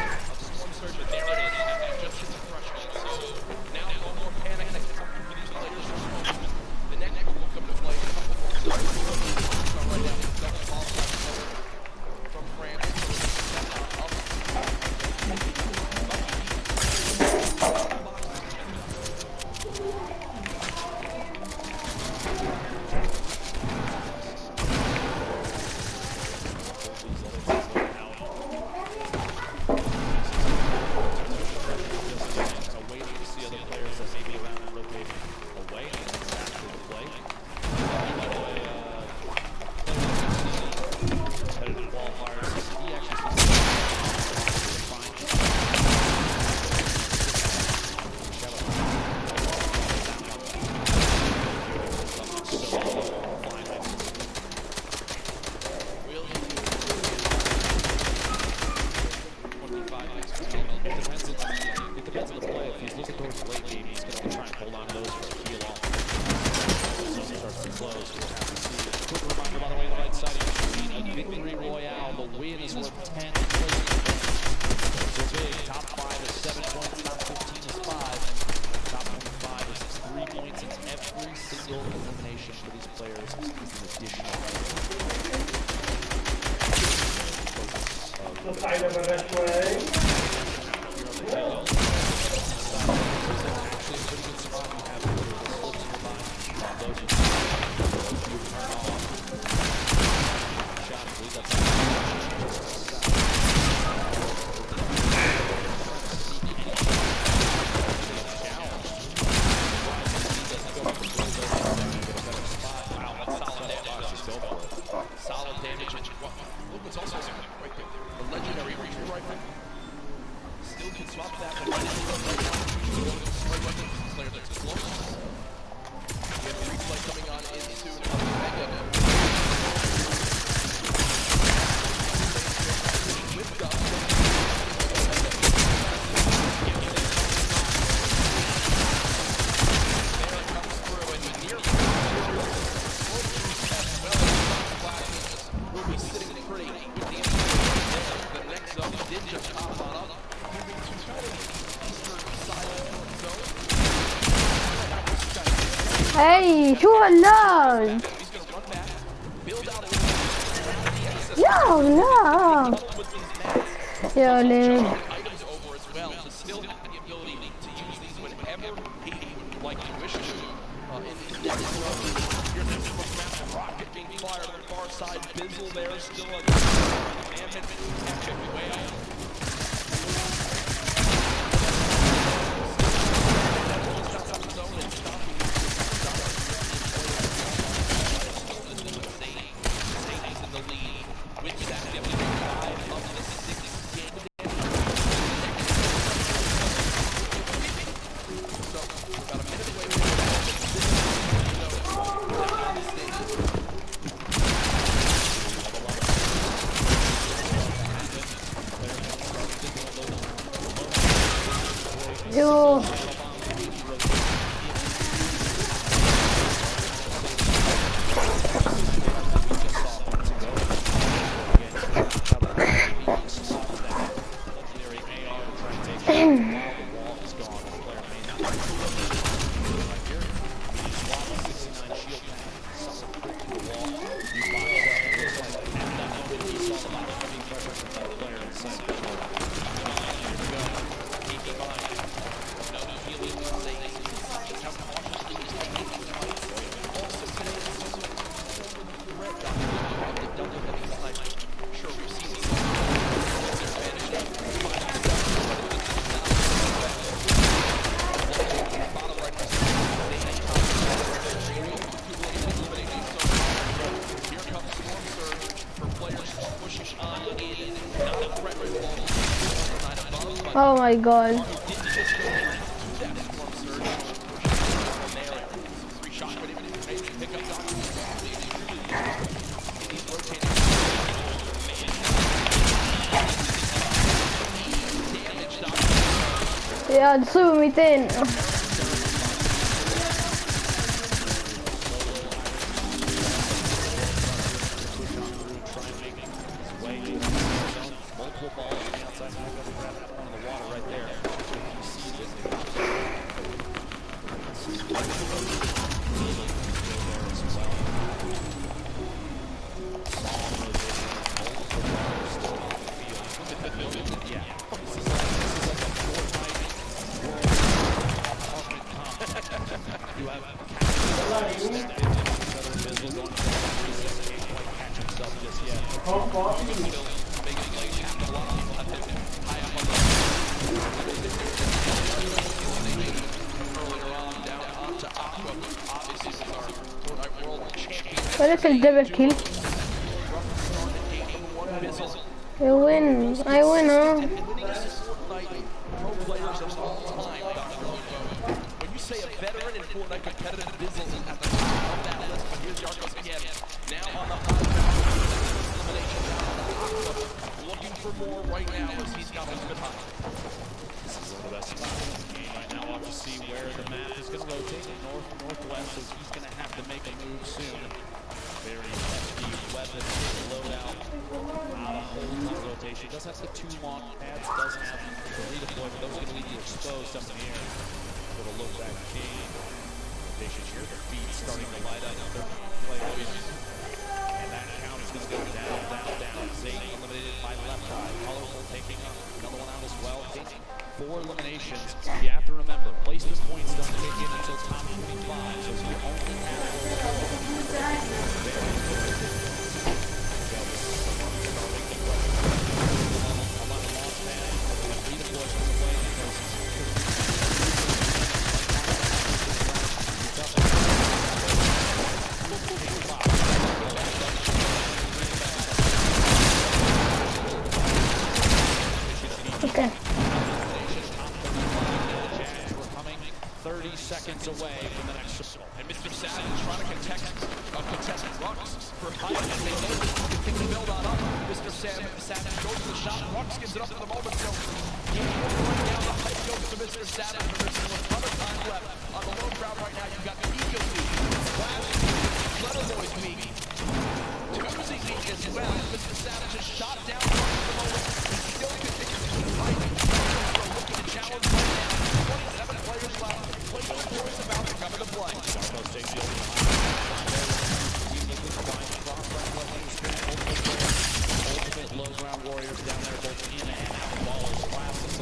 Hey, شو هاللاج؟ لا لا يا ليه Oh my god. يا تصيبوا 200. وليس الدبل كيل. I win, huh? When you say a veteran in Fortnite competitive business at the top of that list, but here's Yarkos again. Now on the hot elimination down on the Aqua, looking for more right now as he's got a bit high. This is one of the best spots in the game right now. We'll have to see where the map is going to rotate north-northwest, so he's going to have to make a move soon. Very hefty weapon loadout. Not a whole ton of rotation. Does have the 2 launch pads, does have the redeploy, but those are going to leave you exposed up in the air. For the look back game. Rotation here, the feet starting to light up their players. And that count is going to go down. Zane eliminated by left eye. Colorful taking up another one out as well. 4 eliminations. You have to remember, placement points don't kick in until top 25, so you only have Okay. 30 seconds away from the next circle. And Mr. Savage trying to contest Rux for height. They know they can build on up. Mr. Savage goes to the shot. Rux gives it up for the moment. So right now the height goes to Mr. Savage. But there's still a ton of time left. On the low crowd right now, you've got the Ego League, Flash, Leather Boys League, Tuesday League as well. Mr. Savage is shot down for the moment. He still continues to fight. Looking to challenge right now. 27 players left. Placement points about to come into play. Darko stays the only ultimate low ground warriors down there, both in and out of ballers. Classes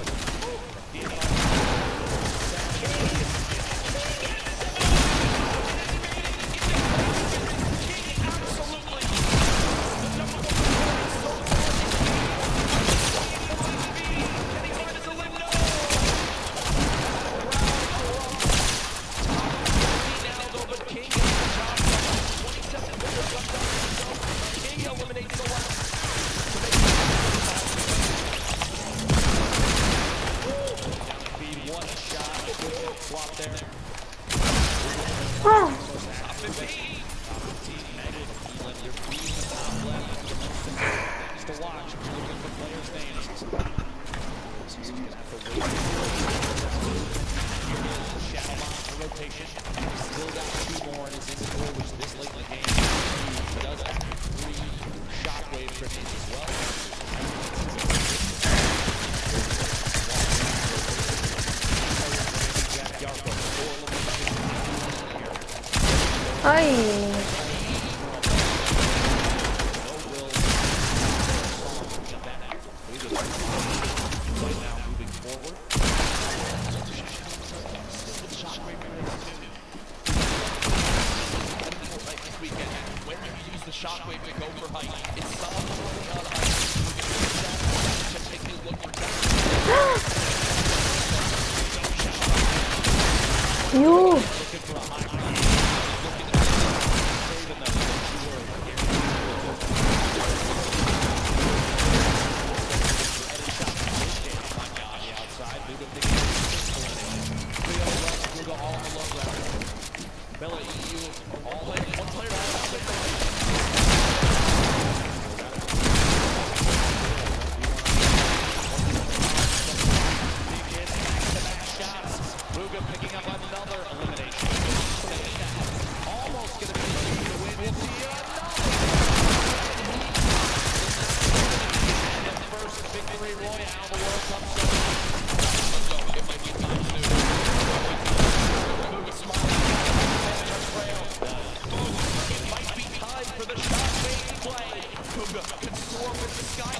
Kuga can soar with the sky.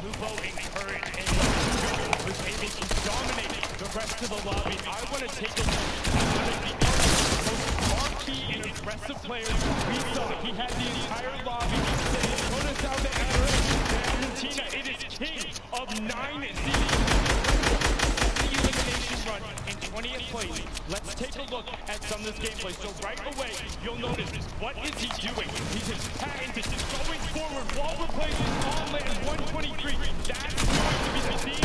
Lupo encouraged and was able to dominate the rest of the lobby. I want to take a look at one of the most marquee and aggressive players we saw. He had the entire lobby saying, "Put us out the Argentina, it is king of 9 seeds." The elimination run in 20th place. Let's take a look at some of this gameplay. So right away, you'll notice, what is he doing? He's just patented going forward while we're playing on land 123. That's going to be the team.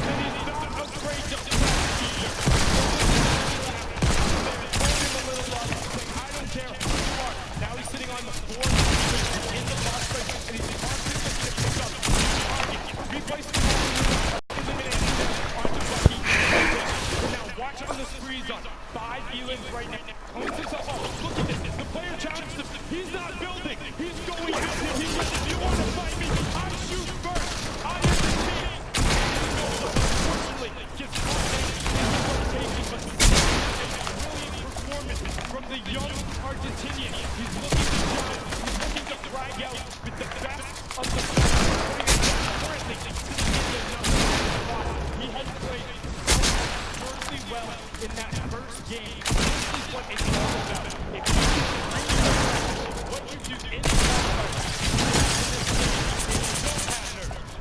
And he's not afraid to press either. Holding a little up, saying, I don't care who you are. Now he's sitting on the 4 in the box, and he's constantly Elan's right now. Oh, look at this. The player challenges him. He's not building. He's going at it. He says, if you want to fight me, I shoot first. I am the king. Unfortunately, gets caught in the rotation, but a brilliant performance from the young Argentinian. He's looking to jump. He's looking to frag out with the best of the best. Currently, he has played absurdly well in that first game. This is what it's all about. If you do what you do in the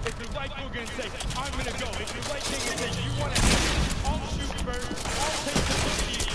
if you like Booga and say, I'm gonna go. If you like King and say, you wanna I'll shoot first, I'll take the lead.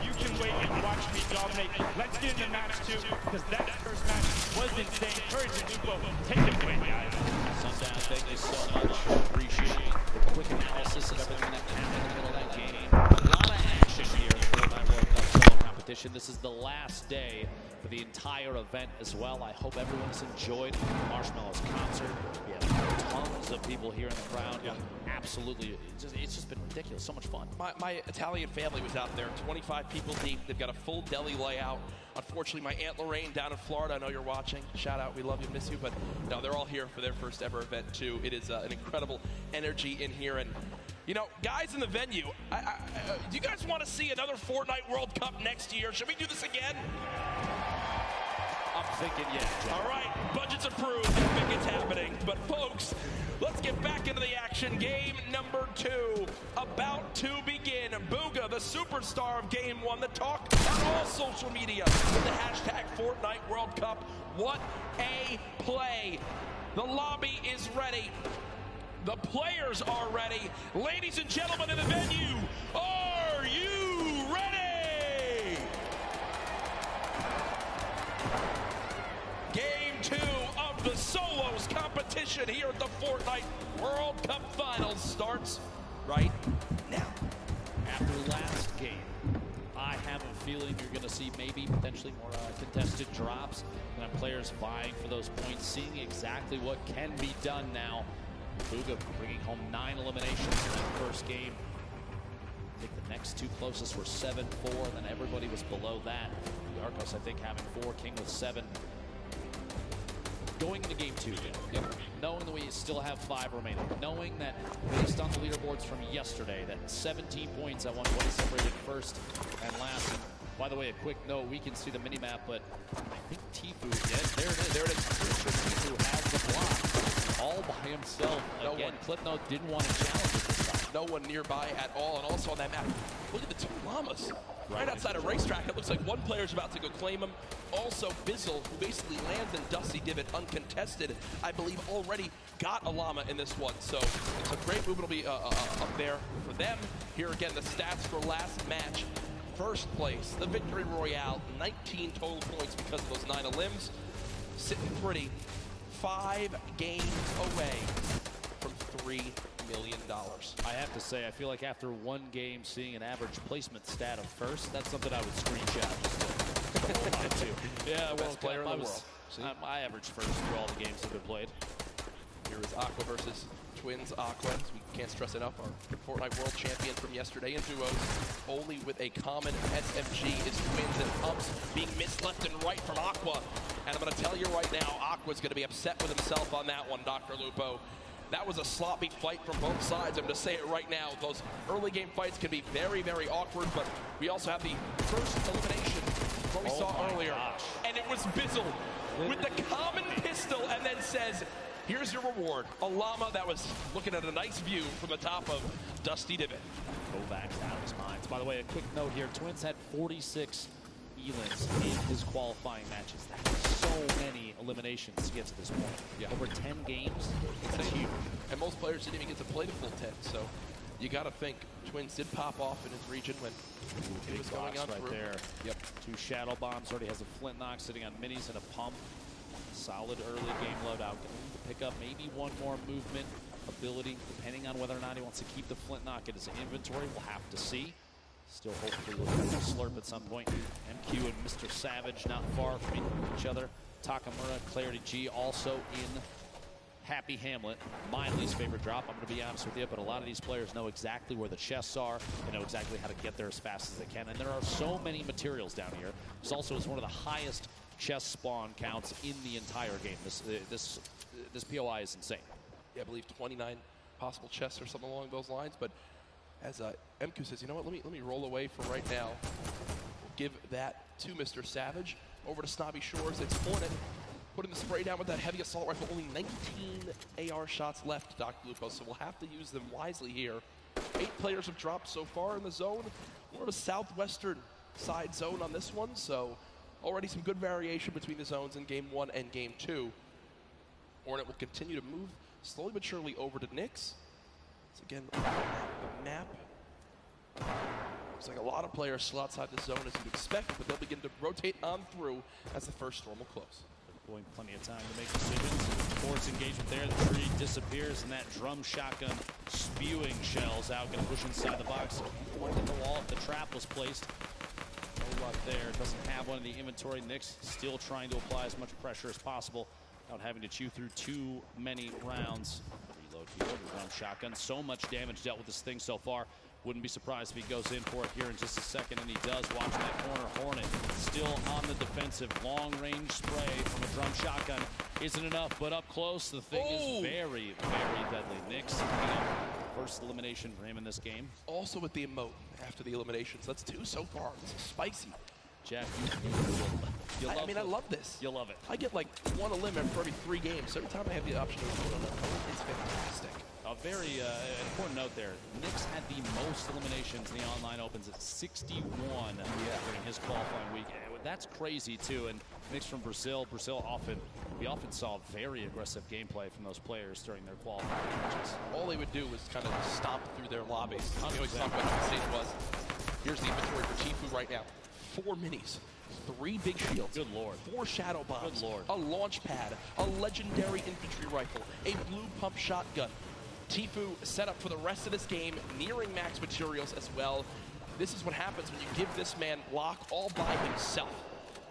You can wait and watch me dominate. Let's get into match 2, because that first match was insane. Courage and Lupo, take it away, guys. Sundown, thank you so much. Appreciate the quick analysis of everything that happened in the middle of that game. A lot of action here in the Fortnite World Cup solo competition. This is the last day for the entire event as well. I hope everyone has enjoyed Marshmallow's concert. We have tons of people here in the crowd. Yeah. Absolutely. It's just been ridiculous. So much fun. My Italian family was out there, 25 people deep. They've got a full deli layout. Unfortunately, my Aunt Lorraine down in Florida, I know you're watching. Shout out, we love you, miss you. But no, they're all here for their first ever event, too. It is an incredible energy in here. And, you know, guys in the venue, do you guys want to see another Fortnite World Cup next year? Should we do this again? I'm thinking, yeah. All right, budget's approved. I think it's happening. But, folks, let's get back into the action. Game number 2 about to begin. Booga, the superstar of Game 1, the talk on all social media with the hashtag Fortnite World Cup. What a play. The lobby is ready. The players are ready. Ladies and gentlemen in the venue, are you ready? Game 2 of the solos competition here at the Fortnite World Cup Finals starts right now. After last game, I have a feeling you're going to see maybe potentially more contested drops and players vying for those points, seeing exactly what can be done now. Booga bringing home 9 eliminations in that first game. I think the next 2 closest were 7-4, and then everybody was below that. The Arcos, I think, having 4, King with 7. Going into game 2, knowing that we still have 5 remaining, knowing that based on the leaderboards from yesterday, that 17 points, I want what is separated first and last. And by the way, a quick note, we can see the mini-map, but I think Tifu, there it is. Tifu has the block all by himself. Again, Clipnote didn't want to challenge it this time. No one nearby at all, and also on that map, look at the 2 llamas. Right outside of racetrack, it looks like one player's about to go claim him. Also, Bizzle, who basically lands in Dusty Divot uncontested, I believe already got a llama in this one. So it's a great move. It'll be up there for them. Here again, the stats for last match. First place, the Victory Royale, 19 total points because of those 9 elims. Sitting pretty, 5 games away from $3 million. I have to say, I feel like after 1 game, seeing an average placement stat of first, that's something I would screenshot. Yeah, best player in the world. I averaged first through all the games that have been played. Here is Aqua versus Twins Aqua. We can't stress enough, our Fortnite World Champion from yesterday in duos. Only with a common SMG is Twins and Pumps being missed left and right from Aqua. And I'm going to tell you right now, Aqua's going to be upset with himself on that one, Dr. Lupo. That was a sloppy fight from both sides. I'm going to say it right now. Those early game fights can be very, very awkward, but we also have the first elimination what we saw earlier. And it was Bizzle with the common pistol and then says, here's your reward. A llama that was looking at a nice view from the top of Dusty Divot. Kovacs out of his mind. By the way, a quick note here. Twins had 46 Elans in his qualifying matches. That's so many eliminations to get to this point. Yeah. Over 10 games. That's huge. And most players didn't even get to play the full 10, so you got to think Twins did pop off in his region when it was going on right there. Yep. 2 shadow bombs. Already has a flint knock sitting on minis and a pump. Solid early game loadout. Going to pick up maybe 1 more movement ability, depending on whether or not he wants to keep the flint knock in his inventory. We'll have to see. Still hopefully looking to slurp at some point. MQ and Mr. Savage not far from each other. Takamura, Clarity G also in Happy Hamlet, my least favorite drop, I'm going to be honest with you, but a lot of these players know exactly where the chests are. They know exactly how to get there as fast as they can, and there are so many materials down here. This also is one of the highest chest spawn counts in the entire game. This POI is insane. Yeah, I believe 29 possible chests or something along those lines, but as MQ says, you know what, let me roll away for right now. We'll give that to Mr. Savage. Over to Snobby Shores, it's Hornet. Putting the spray down with that heavy assault rifle. Only 19 AR shots left, Dr. Lupo, so we'll have to use them wisely here. 8 players have dropped so far in the zone. More of a southwestern side zone on this one, so already some good variation between the zones in Game 1 and Game 2. Hornet will continue to move slowly but surely over to Nyx. So again, the map. Looks like a lot of players still outside the zone as you'd expect, but they'll begin to rotate on through as the first storm will close. Going plenty of time to make decisions. Force engagement there. The tree disappears, and that drum shotgun spewing shells out. Going to push inside the box. Point at the wall. If the trap was placed, no luck there. Doesn't have one in the inventory. Nyx still trying to apply as much pressure as possible without having to chew through too many rounds. Reload here. The drum shotgun. So much damage dealt with this thing so far. Wouldn't be surprised if he goes in for it here in just a second, and he does. Watching that corner. Hornet still on the defensive. Long-range spray from a drum shotgun isn't enough, but up close, the thing is very, very deadly. Nyx picking up first elimination for him in this game. Also with the emote after the eliminations. That's 2 so far. This is spicy. Jeff, I love this. You'll love it. I get like 1 eliminate for every 3 games. So every time I have the option to vote on that, it's fantastic. A very important note there. Nyx had the most eliminations in the online opens at 61 during his qualifying week. That's crazy too. And Nyx from Brazil. We often saw very aggressive gameplay from those players during their qualifying matches. All they would do was kind of stomp through their lobbies. You always talk about how insane it was. Here's the inventory for Tfue right now. 4 minis, 3 big shields, good lord, 4 shadow bombs, good lord, a launch pad, a legendary infantry rifle, a blue pump shotgun. Tfue set up for the rest of this game, nearing max materials as well. This is what happens when you give this man block all by himself.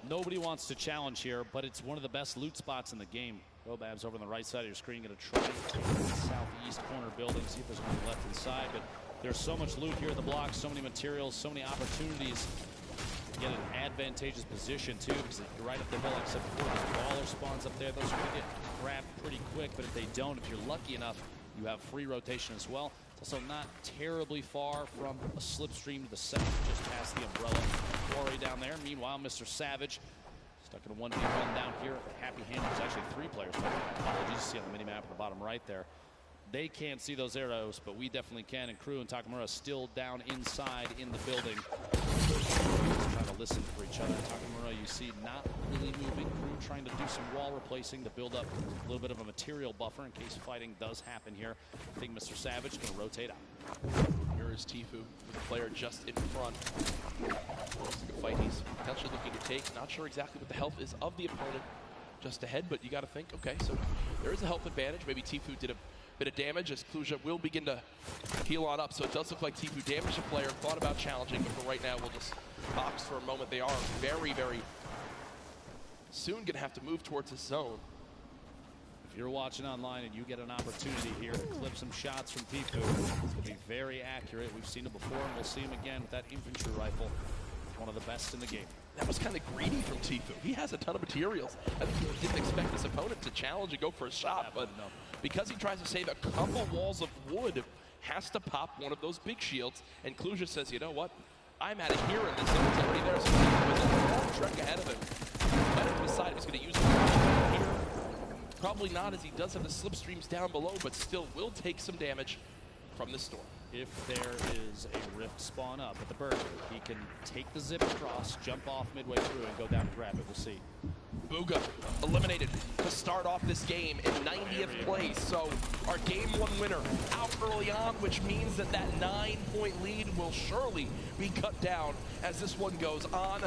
Nobody wants to challenge here, but it's one of the best loot spots in the game. Robab's over on the right side of your screen, going to try the southeast corner building, see if there's anything left inside, but there's so much loot here in the block, so many materials, so many opportunities to get an advantageous position too, because you're right up the hill, except for those baller spawns up there. Those are going to get grabbed pretty quick, but if they don't, if you're lucky enough, you have free rotation as well. It's also not terribly far from a slipstream to the south, just past the umbrella quarry down there. Meanwhile, Mr. Savage stuck in a 1v1 down here. Happy Hand, there's actually 3 players. Apologies, you see on the mini-map at the bottom right there. They can't see those arrows, but we definitely can. And Crew and Takamura still down inside in the building. Trying to listen for each other. Takamura, you see, not really moving. Crew trying to do some wall replacing to build up a little bit of a material buffer in case fighting does happen here. I think Mr. Savage can rotate out. Here is Tfue with the player just in front. Looks like a fight he's potentially looking to take. Not sure exactly what the health is of the opponent just ahead, but you got to think, okay, so there is a health advantage. Maybe Tfue did a bit of damage as Kluja will begin to heal on up. So it does look like Tfue damaged the player, thought about challenging, but for right now, we'll just box for a moment. They are very, very soon going to have to move towards the zone. If you're watching online and you get an opportunity here to clip some shots from Tfue, it's going to be very accurate. We've seen it before, and we'll see him again with that infantry rifle. One of the best in the game. That was kind of greedy from Tfue. He has a ton of materials. I think he didn't expect his opponent to challenge and go for a shot, but because he tries to save a couple walls of wood, has to pop one of those big shields, and Kluja says, you know what? I'm out of here, and the zone's already there, so with a long trek ahead of him. Let him decide if he's going to use it here. Probably not, as he does have the slipstreams down below, but still will take some damage from this storm. If there is a rift spawn up at the burger, he can take the zip across, jump off midway through, and go down and grab it. We'll see. Booga eliminated to start off this game in 90th place. So our Game 1 winner out early on, which means that that 9-point lead will surely be cut down as this one goes on.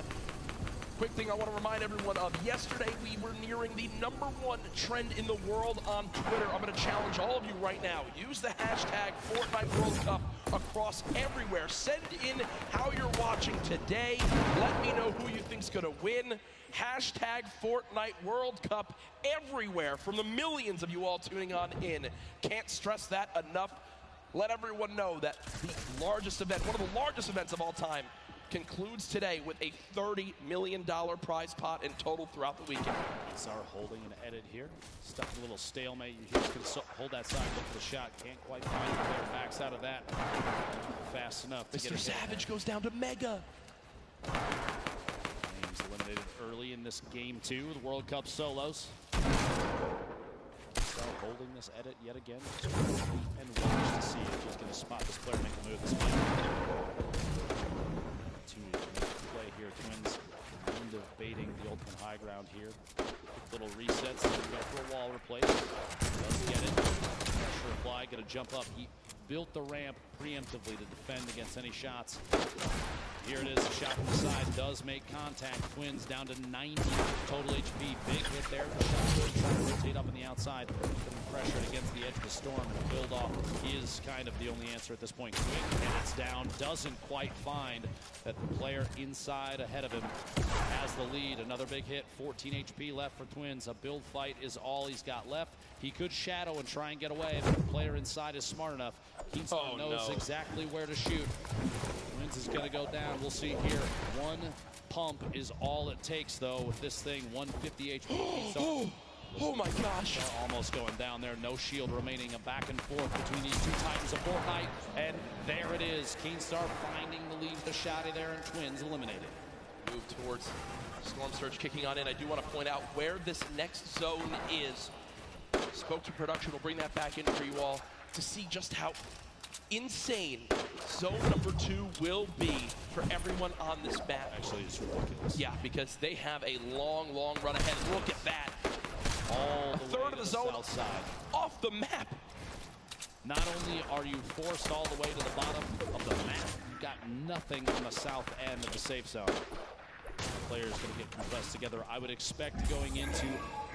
Quick thing I want to remind everyone of, yesterday we were nearing the #1 trend in the world on Twitter. I'm going to challenge all of you right now. Use the hashtag Fortnite World Cup across everywhere. Send in how you're watching today. Let me know who you think's gonna win. Hashtag Fortnite World Cup everywhere from the millions of you all tuning on in. Can't stress that enough. Let everyone know that the largest event, one of the largest events of all time, concludes today with a $30 million prize pot in total throughout the weekend. Czar holding an edit here. Stuck in a little stalemate. You can hold that side, look for the shot. Can't quite find the player. Backs out of that fast enough to Mr. get it. Savage goes down to Mega. Names eliminated early in this game two, the World Cup solos. Czar holding this edit yet again. And watch to see if he's going to spot this player, make a move this opportunity to make a play here. Twins end up baiting the ultimate high ground here. Little resets, go for a wall replace. Does get it. Pressure apply, gonna jump up. He built the ramp preemptively to defend against any shots. Here it is, a shot from the side, does make contact. Twins down to 90 total HP. Big hit there. The shot trying to rotate up on the outside. Pressured against the edge of the storm. And build off is kind of the only answer at this point. Quick, and it's down. Doesn't quite find that the player inside ahead of him has the lead. Another big hit. 14 HP left for Twins. A build fight is all he's got left. He could shadow and try and get away, but the player inside is smart enough. Keenstar knows exactly where to shoot. Twins is going to go down. We'll see here. One pump is all it takes, though, with this thing. 150 HP. Oh my gosh. Almost going down there. No shield remaining. A back and forth between these two titans of Fortnite. And there it is. Keenstar finding the lead, the shotty there, and Twins eliminated. Move towards Storm Surge kicking on in. I do want to point out where this next zone is. Spoke to production. We'll bring that back in for you all to see just how insane zone number 2 will be for everyone on this map. Actually, it's ridiculous. Yeah, because they have a long, long run ahead. Look at that. All a third of the zone outside off the map. Not only are you forced all the way to the bottom of the map, you've got nothing on the south end of the safe zone. The players going to get compressed together. I would expect going into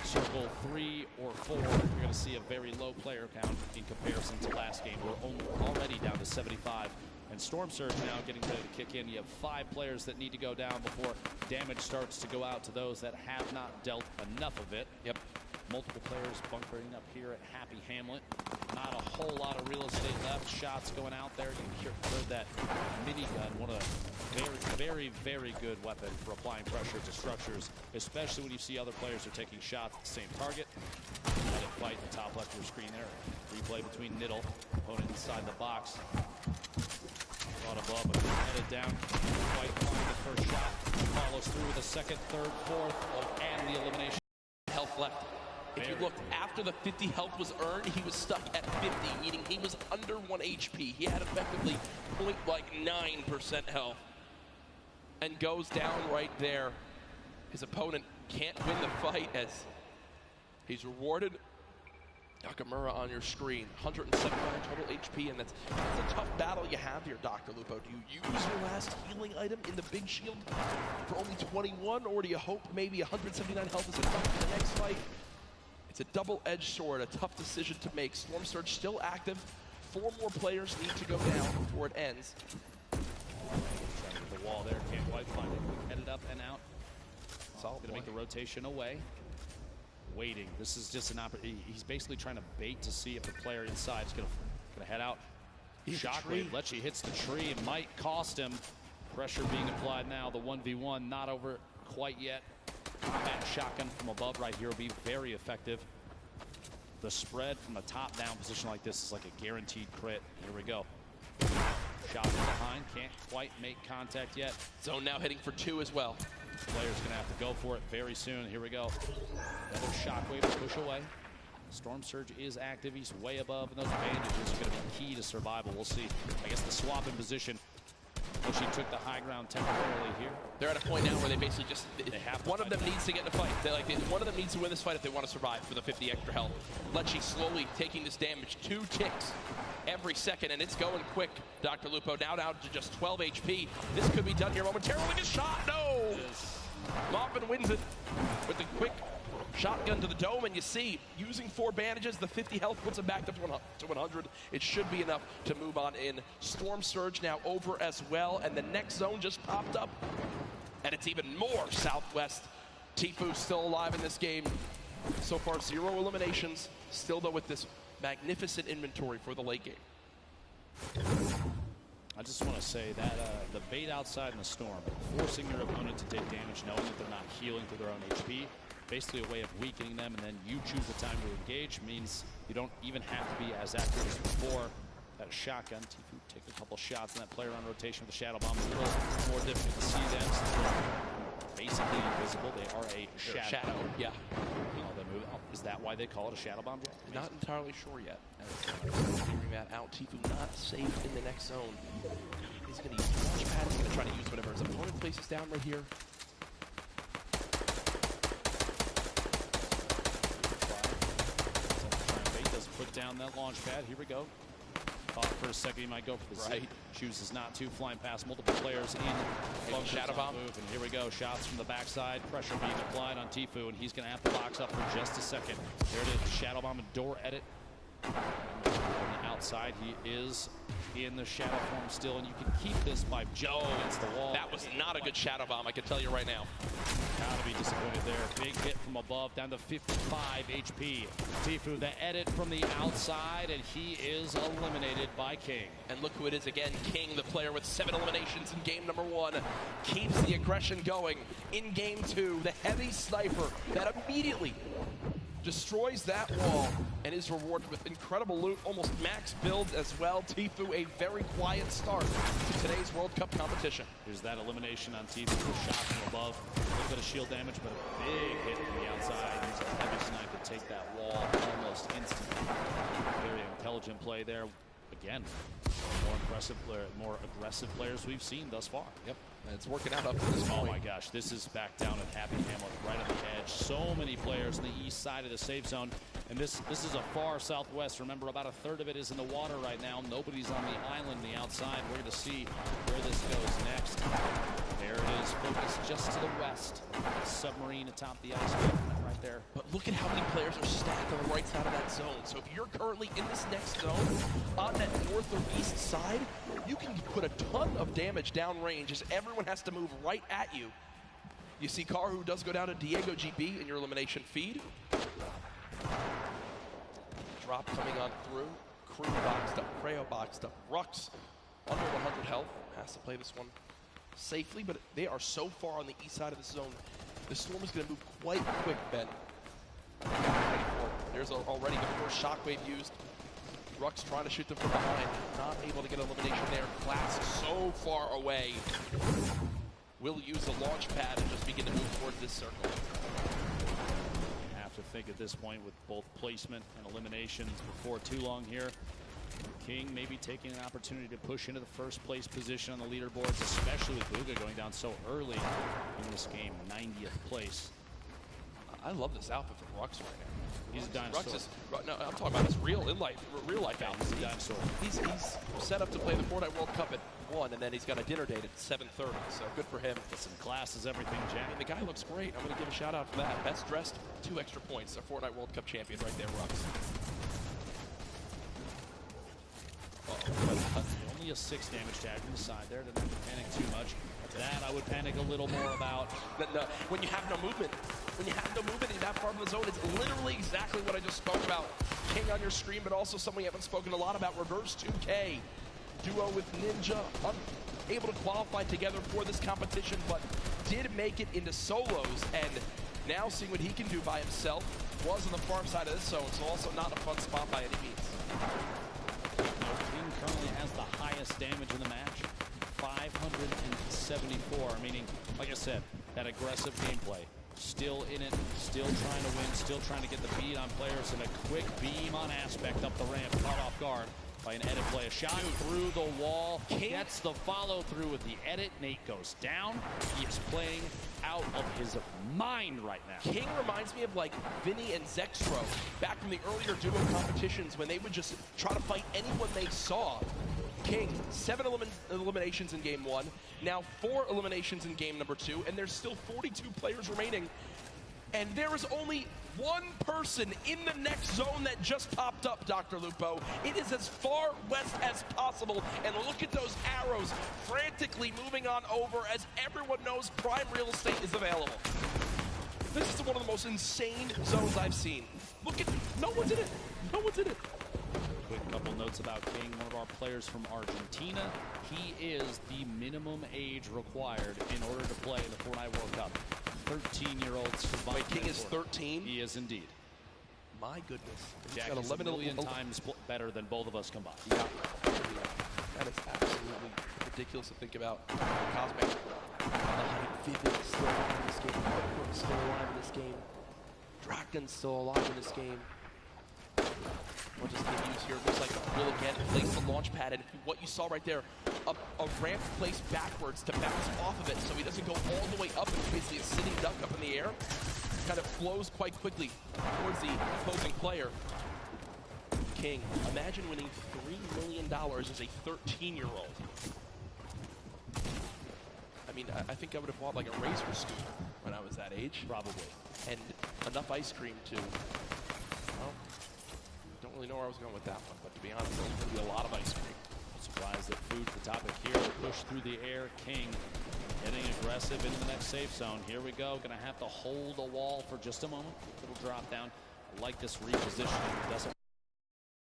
circle 3 or 4, you're going to see a very low player count in comparison to last game. We're already down to 75. And Storm Surge now getting ready to kick in. You have 5 players that need to go down before damage starts to go out to those that have not dealt enough of it. Yep. Multiple players bunkering up here at Happy Hamlet. Not a whole lot of real estate left. Shots going out there. You heard that minigun. One of the very, very good weapon for applying pressure to structures, especially when you see other players are taking shots at the same target. Let it fight the top left of your screen there. Replay between Niddle, opponent inside the box. Caught above, but headed down. Quite fine the first shot. Follows through with a second, third, fourth, and the elimination. Health left. If you looked after the 50 health was earned, he was stuck at 50, meaning he was under 1 HP. He had effectively 0.9% health. And goes down right there. His opponent can't win the fight as he's rewarded. Nakamura on your screen, 179 total HP, and that's a tough battle you have here, Dr. Lupo. Do you use your last healing item in the big shield for only 21, or do you hope maybe 179 health is enough for the next fight? It's a double-edged sword, a tough decision to make. Storm Surge still active. 4 more players need to go down before it ends. The wall there, can't quite find it. Headed up and out. Solid. Gonna make the rotation away. Waiting. This is just an opportunity. He's basically trying to bait to see if the player inside is gonna head out. Shockwave. Lecce hits the tree. It might cost him. Pressure being applied now. The 1v1 not over quite yet. Combat shotgun from above right here will be very effective. The spread from a top-down position like this is like a guaranteed crit. Here we go. Shot from behind. Can't quite make contact yet. Zone now hitting for 2 as well. Player's going to have to go for it very soon. Here we go. Another shockwave to push away. Storm Surge is active. He's way above, and those bandages are going to be key to survival. We'll see. I guess the swap in position. She took the high ground temporarily here. They're at a point now where they basically just one of them needs to get in a fight. One of them needs to win this fight if they want to survive for the 50 extra health. Lecce slowly taking this damage. 2 ticks every second, and it's going quick. Dr. Lupo now down to just 12 HP. This could be done here momentarily. A shot, no! Moffin wins it with the quick Shotgun to the dome, and you see, using 4 bandages, the 50 health puts him back up to 100. It should be enough to move on in. Storm Surge now over as well, and the next zone just popped up, and it's even more Southwest. Tfue still alive in this game. So far, 0 eliminations. Still, though, with this magnificent inventory for the late game. I just want to say that the bait outside in the storm, forcing your opponent to take damage knowing that they're not healing through their own HP, basically a way of weakening them, and then you choose the time to engage, means you don't even have to be as accurate as before. That shotgun, Tfue take a couple shots on that player on rotation with the Shadow Bomb. It's a little more difficult to see them since they're basically invisible. They are a shadow. Yeah. Is that why they call it a Shadow Bomb? Not entirely sure yet. Figuring that out. Tfue not safe in the next zone. He's going to use the launch pad. He's going to try to use whatever his opponent places down right here. Put down that launch pad. Here we go. Thought for a second he might go for the right. Chooses not to. Flying past multiple players in. Shadow Bomb move. And here we go. Shots from the backside. Pressure being applied on Tfue, and he's going to have to box up for just a second. There it is. Shadow Bomb and door edit. On the outside, he is in the shadow form still, and you can keep this by jumping against the wall. That was not a good Shadow Bomb, I can tell you right now. Gotta be disappointed there. Big hit from above, down to 55 HP. Tfue, the edit from the outside, and he is eliminated by King. And look who it is again. King, the player with 7 eliminations in game number 1, keeps the aggression going. In game 2, the heavy sniper that immediately destroys that wall and is rewarded with incredible loot, almost max build as well. Tfue, a very quiet start to today's World Cup competition. There's that elimination on Tfue, shot from above. A little bit of shield damage, but a big hit from the outside. He's a heavy sniper to take that wall almost instantly. Very intelligent play there. Again, more aggressive players we've seen thus far. Yep, and it's working out up to this point. Oh my gosh, this is back down at Happy Hamlet, right on the edge. So many players on the east side of the safe zone, and this is a far southwest. Remember, about a third of it is in the water right now. Nobody's on the island, the outside. We're going to see where this goes next. There it is, focused just to the west. Submarine atop the ice right there. But look at how many players are stacked on the right side of that zone. So if you're currently in this next zone, on that north or east side, you can put a ton of damage downrange as everyone has to move right at you. You see Karu does go down to Diego GB in your elimination feed. Drop coming on through. Crew boxed up, Creo boxed up. Rux under 100 health. Has to play this one safely, but they are so far on the east side of the zone. The Storm is going to move quite quick, Ben. There's already the first shockwave used. Rux trying to shoot them from behind. Not able to get elimination there. Class so far away. Will use the launch pad and just begin to move towards this circle. You have to think at this point with both placement and eliminations before too long here. King maybe taking an opportunity to push into the first place position on the leaderboards, especially with Bugha going down so early in this game, 90th place. I love this outfit from Rux right now. He's a dinosaur. Rux is, no, I'm talking about his real life outfit. He's a dinosaur. He's set up to play the Fortnite World Cup at 1, and then he's got a dinner date at 7:30. So good for him. Listen, class is everything, Jack. I mean, the guy looks great. I'm going to give a shout out for that. Best dressed, 2 extra points. A Fortnite World Cup champion right there, Rux. Only a 6 damage tag from the side there. Didn't have to panic too much. That I would panic a little more about. When you have no movement. When you have no movement in that part of the zone, it's literally exactly what I just spoke about. King on your screen, but also something we haven't spoken a lot about, Reverse 2K. Duo with Ninja, unable to qualify together for this competition, but did make it into solos, and now seeing what he can do by himself. Was on the far side of this zone, so also not a fun spot by any means. King currently has the highest damage in the match, 574, meaning, like I said, that aggressive gameplay. Still in it, still trying to win, still trying to get the beat on players, and a quick beam on Aspect up the ramp, caught off guard by an edit play. A shot through the wall, gets the follow through with the edit. Nate goes down. He is playing out of his mind right now. King reminds me of like Vinny and Zextro back from the earlier duo competitions when they would just try to fight anyone they saw. King, 7 eliminations in game 1, now 4 eliminations in game number 2, and there's still 42 players remaining. And there is only one person in the next zone that just popped up, Dr. Lupo. It is as far west as possible. And look at those arrows frantically moving on over as everyone knows prime real estate is available. This is one of the most insane zones I've seen. Look at, no one's in it. No one's in it. Quick couple notes about King, one of our players from Argentina. He is the minimum age required in order to play in the Fortnite World Cup. 13-year-olds. Wait, King is 13? He is indeed. My goodness. Jack is 11 million times better than both of us combined. Yeah. That is absolutely ridiculous to think about. Cosmic. The hype, Vivid is still alive in this game. Footwork is still alive in this game. Dragon's still alive in this game. What does King use here? Looks like will again place the launch pad, and what you saw right there, a ramp placed backwards to bounce off of it so he doesn't go all the way up and basically a sitting duck up in the air. Kind of flows quite quickly towards the opposing player. King, imagine winning $3 million as a 13-year-old. I mean, I think I would have bought like a Razor scooter when I was that age. Probably. And enough ice cream to, well, don't really know where I was going with that one, but to be honest, there's going to be a lot of ice cream. Surprised that food's the topic here. Push through the air. King getting aggressive into the next safe zone. Here we go. Going to have to hold a wall for just a moment. Little drop down. I like this repositioning. Doesn't